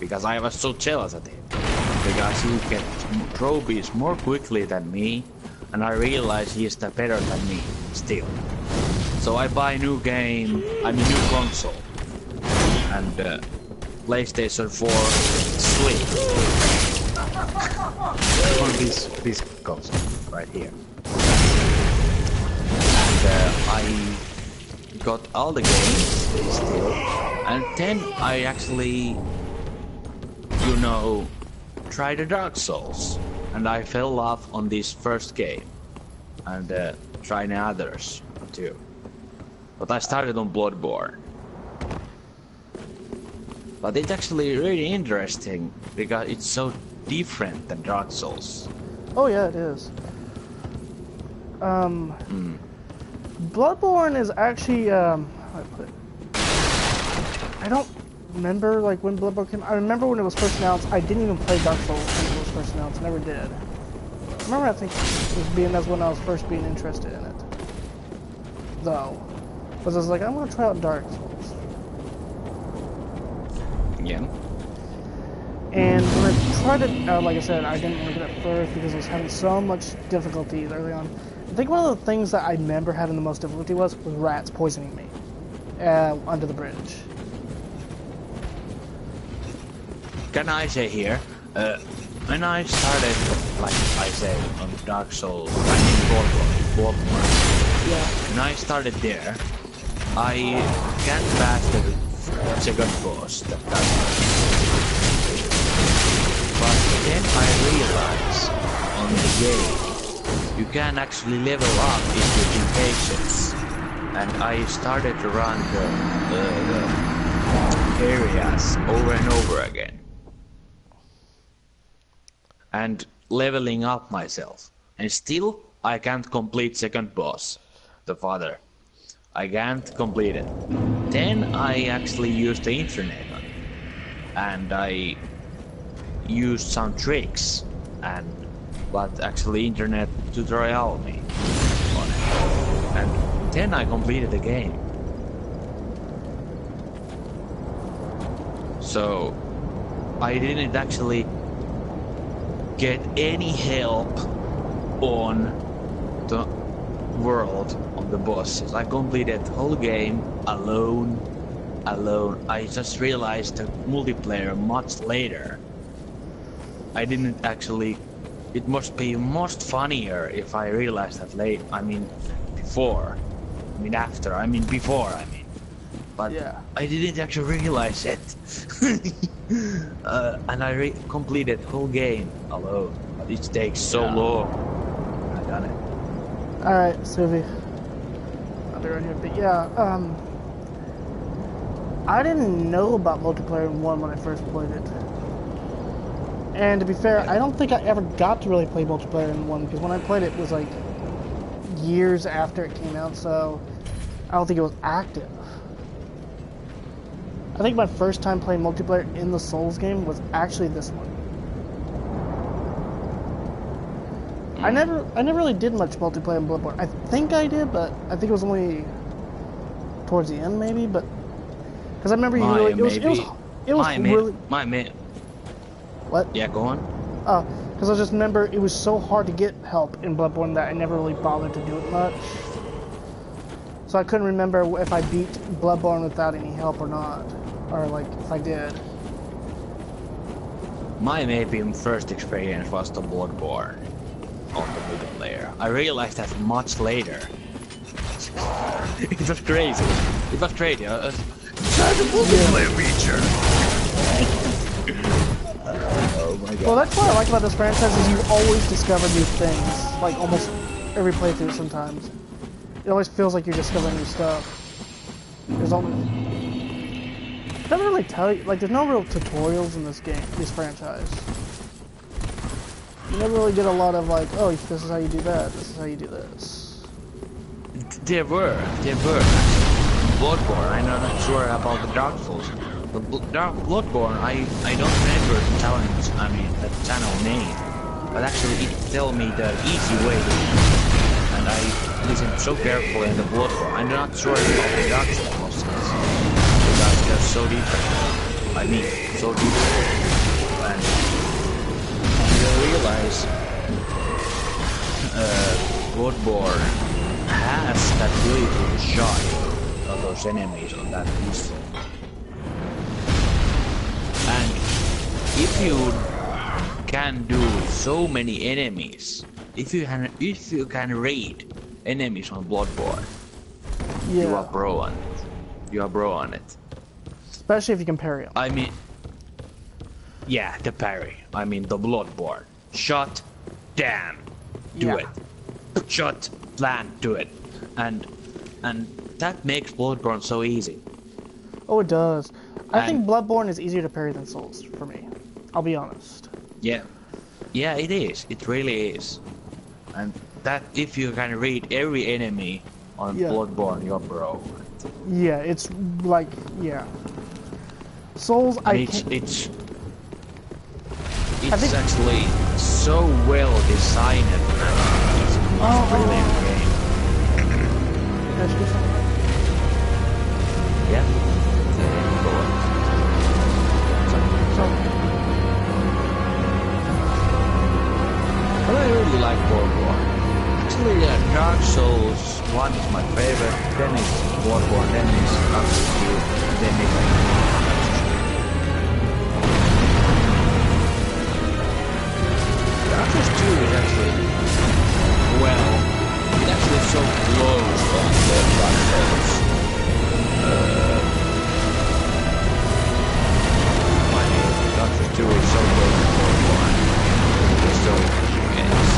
Because I was so jealous at him. Because he gets trophies more quickly than me, and I realize he is better than me still. So I buy a new game, new console, and PlayStation 4 Slim on this console right here. And I got all the games still, and then I actually, tried the Dark Souls, and I fell off on this first game, and tried the others too. But I started on Bloodborne. But it's actually really interesting because it's so different than Dark Souls. Oh yeah, it is. Bloodborne is actually how do I put it? I don't remember like when Bloodborne came. I remember when it was first announced. I didn't even play Dark Souls when it was first announced. I never did. I remember I think that's when I was first being interested in it. Though, because I was like, I'm gonna try out Dark Souls. Yeah. And when I tried it, like I said, I didn't like it at first because I was having so much difficulty early on. I think one of the things that I remember having the most difficulty was rats poisoning me under the bridge. Can I say here, when I started, like I say, on Dark Souls, I mean Bloodborne. Yeah. When I started there, I can't pass the second boss, but then I realized on the game you can actually level up if you do patience, and I started to run the areas over and over again and leveling up myself, and still I can't complete second boss, the father. I can't complete it. Then I actually used the internet on it, and I used some tricks, but actually internet tutorial me on it, and then I completed the game. So I didn't actually get any help on the world on the bosses. I completed the whole game alone. I just realized the multiplayer much later. I didn't actually. It must be most funnier if I realized that late. Before. After. Before. But yeah. I didn't actually realize it. And I completed the whole game alone. But it takes so long. I done it. Alright, Suvi. I'll be right here. But yeah, I didn't know about multiplayer in 1 when I first played it. And to be fair, I don't think I ever got to really play multiplayer in 1, because when I played it was like years after it came out, so I don't think it was active. I think my first time playing multiplayer in the Souls game was actually this one. I never really did much multiplayer in Bloodborne. I think I did, but I think it was only towards the end, maybe. But because I remember it was really. What? Yeah, go on. Because I just remember it was so hard to get help in Bloodborne that I never really bothered to do it much. So I couldn't remember if I beat Bloodborne without any help or not, or like if I did. My maybe first experience was the Bloodborne on the multiplayer. I realized that much later. It was crazy. It was crazy. It's a multiplayer feature. Oh my god. Well, that's what I like about this franchise is you always discover new things. Like almost every playthrough sometimes. It always feels like you're discovering new stuff. There's always... It doesn't really tell you... Like, there's no real tutorials in this franchise. You never really get a lot of like, oh, this is how you do that, this is how you do this. There were. Bloodborne, I'm not sure about the Dark Souls. But Bloodborne, I don't remember the challenge, the channel name. But actually it tell me the easy way to do it. And I listened so carefully in the Bloodborne. I'm not sure about the Dark Souls bosses. Because they're so different. So different. And you realize Bloodborne has that ability to shot of those enemies on that pistol. And if you can do so many enemies, if you can raid enemies on Bloodborne, Yeah. you are pro on it. You are pro on it. Especially if you can parry them. Yeah, the parry. The Bloodborne. Shot, damn, do it. Shot, land, do it. And that makes Bloodborne so easy. Oh, it does. I think Bloodborne is easier to parry than Souls, for me. I'll be honest. Yeah. Yeah, it is. It really is. And that, if you can read every enemy on Bloodborne, you're pro. Yeah, it's like, yeah. Souls, It's actually so well designed. It's a brilliant game. Can I do something? Yeah. But I really like Bloodborne. Actually, Dark Souls 1 is my favorite, then it's Bloodborne, then it's Dark Souls 2, then it's Dark Souls 2 is actually, it's actually so close on the Dark Souls. Dark Souls 2 is so close to Bloodborne. It's so games.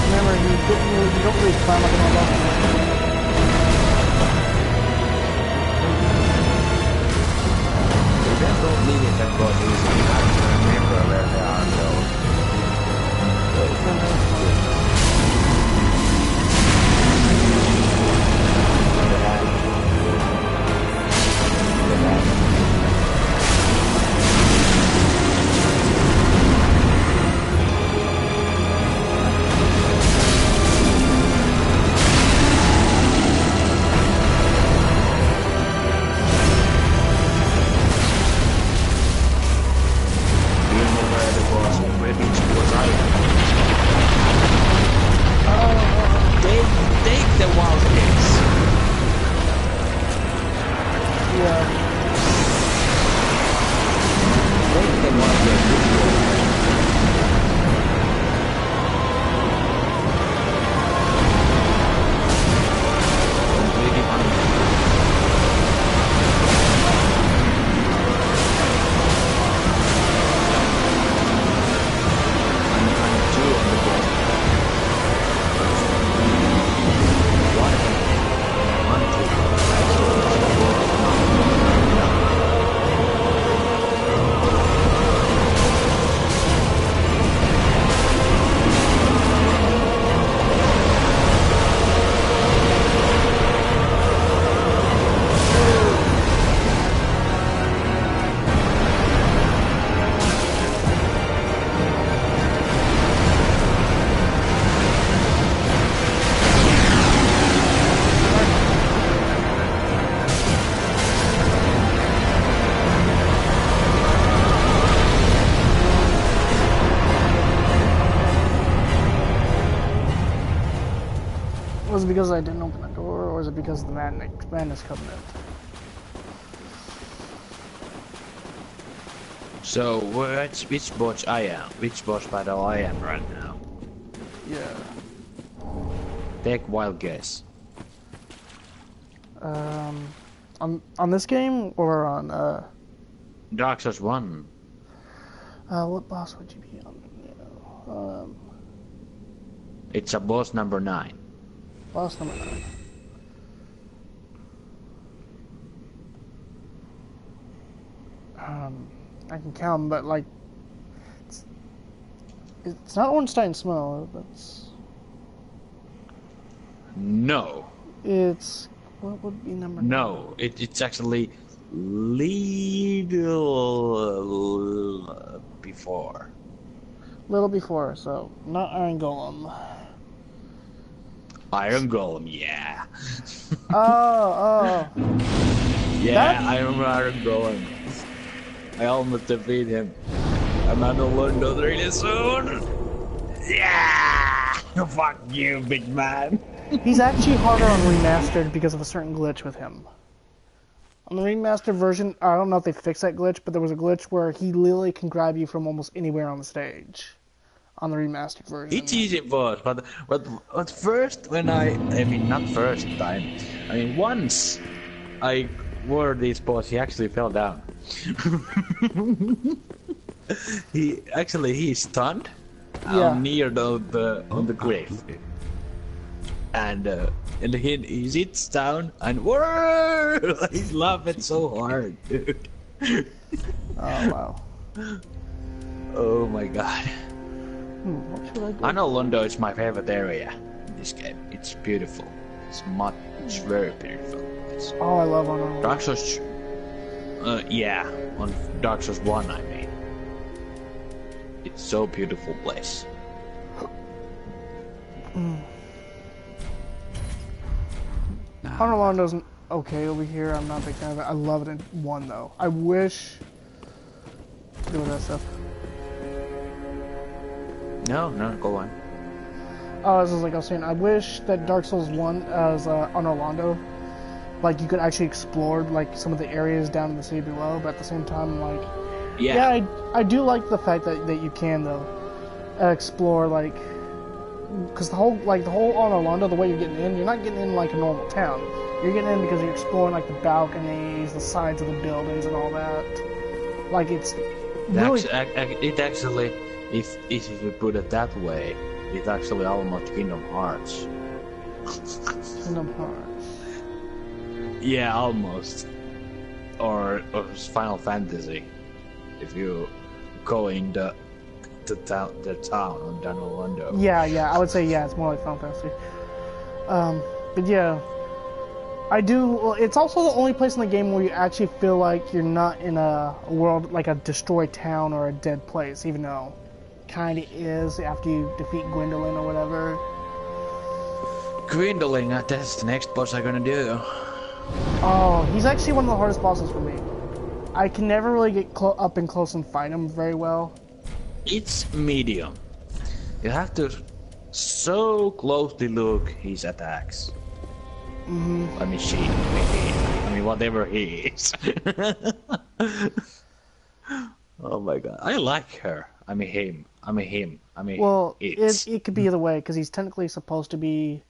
Remember, you don't really climb up and all Don't leave it that goes easy. You have to remember where they are, Take the wild case. Yeah. Take the wild case. Was it because I didn't open the door, or was it because of the madness covenant? So, which boss I am? Which boss battle I am right now? Yeah. Take wild guess. On this game or on Dark Souls 1. what boss would you be on? It's a boss number 9. Boss number 9. I can count 'em, but like it's not Ornstein Smell. That's No. it's what would be number? No. It's actually little before. Little before, so not Iron Golem. Iron Golem, yeah. Oh. Yeah, That- I remember Iron Golem. I almost defeat him. I'm gonna learn those really soon. Yeah! Fuck you, big man. He's actually harder on remastered because of a certain glitch with him. On the remastered version, I don't know if they fixed that glitch, but there was a glitch where he literally can grab you from almost anywhere on the stage. On the remastered version. It's easy, boss, but first when I mean not first time, I mean once I wore this boss, he actually fell down. He's stunned near the grave, and he sits down and whoa, he's laughing so hard, dude. Oh wow. Oh my god. What should I do? I know Londo is my favorite area in this game. It's beautiful. It's very beautiful. Oh, I love Honor. Dark Souls. Yeah, on Dark Souls 1, I mean. It's so beautiful place. Honor Londo's okay over here. I'm not a big fan of it. I love it in 1 though. I wish do that stuff. No, go on. Oh, this is like I was saying. I wish that Dark Souls 1 as Honor Londo, like you could actually explore like some of the areas down in the city below, but at the same time, like yeah, I do like the fact that you can though explore like because the whole Honor Londo, the way you're getting in, you're not getting in like a normal town. You're getting in because you're exploring like the balconies, the sides of the buildings, and all that. Like it's really it actually, if you put it that way, it's actually almost Kingdom Hearts. Kingdom Hearts. Yeah, almost. Or Final Fantasy. If you go in the town on Honor Londo. Yeah, I would say it's more like Final Fantasy. But yeah, I do. Well, it's also the only place in the game where you actually feel like you're not in a world like a destroyed town or a dead place, even though kind of is after you defeat Gwendolyn or whatever. Gwendolyn, that's the next boss I'm gonna do. Oh, he's actually one of the hardest bosses for me. I can never really get up and close and fight him very well. It's medium. You have to so closely look his attacks. I mean, I mean, whatever he is. Oh my god, I like her. I mean him. Well, it could be either way because he's technically supposed to be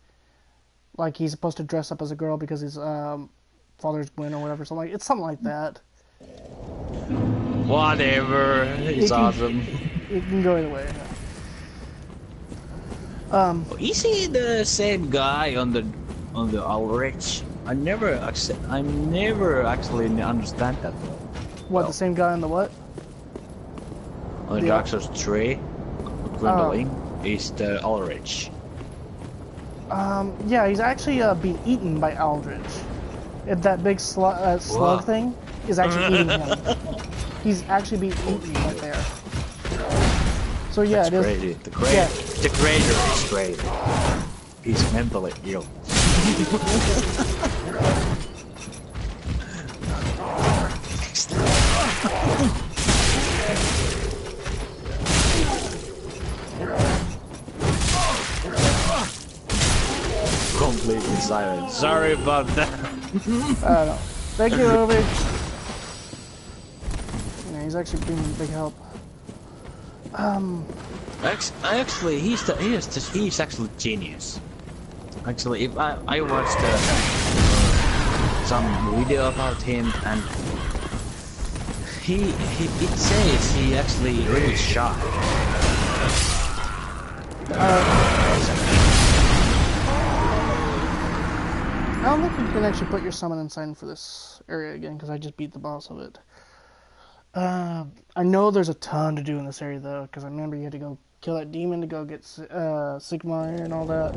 like he's supposed to dress up as a girl because his father's Gwen or whatever. So like it's something like that. Whatever. It's awesome. It can go either way. Is he the same guy on the Ulrich? I never actually understand that. What, the same guy on the what? On Dark Souls 3, Gwendolyn is the Ulrich. Yeah, he's actually being eaten by Aldrich. That big slug thing is actually eating him. He's actually being eaten right there. So yeah, that's it is. Crazy. The creator is great. He's mentally ill. Completely silent. Sorry about that. I don't know. Thank you, Obi. Yeah, he's actually being a big help. Actually, he's actually genius. Actually, if I watched some video about him, and it says he actually really shy. I don't think you can actually put your summon and sign for this area again because I just beat the boss of it. I know there's a ton to do in this area though, because I remember you had to go kill that demon to go get Sigmar and all that.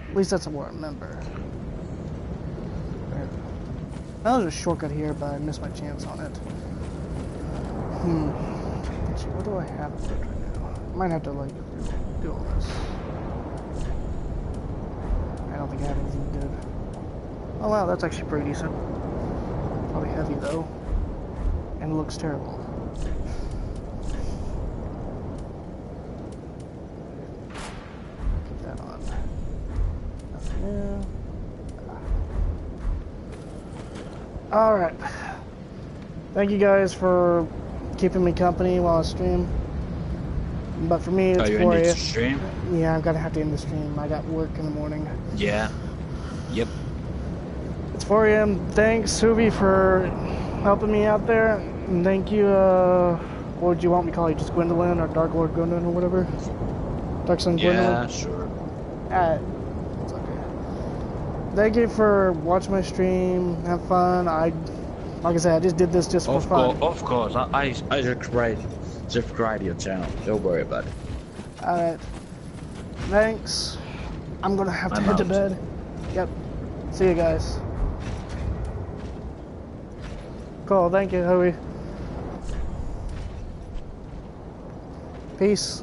At least that's what I remember. Now there's a shortcut here, but I missed my chance on it. Let's see, what do I have for it right now? I might have to like do all this. I don't think I have anything good. Oh wow, that's actually pretty decent. Probably heavy though. And it looks terrible. Keep that on. Nothing new. Alright. Thank you guys for keeping me company while I stream. But for me, it's 4 a.m. Stream? Yeah, I'm gonna have to end the stream. I got work in the morning. Yeah. Yep. It's 4 a.m. Thanks, Suvi, for helping me out there. And thank you, what would you want me to call you? Just Gwendolyn or Dark Lord Gwendolyn or whatever? Dark Sun Gwendolyn? Yeah, sure. It's okay. Thank you for watching my stream. Have fun. Like I said, I just did this just for fun. Of course. I subscribe your channel. Don't worry about it. Alright. Thanks. I'm gonna have to head to bed. Yep. See you guys. Cool. Thank you, Howie. Peace.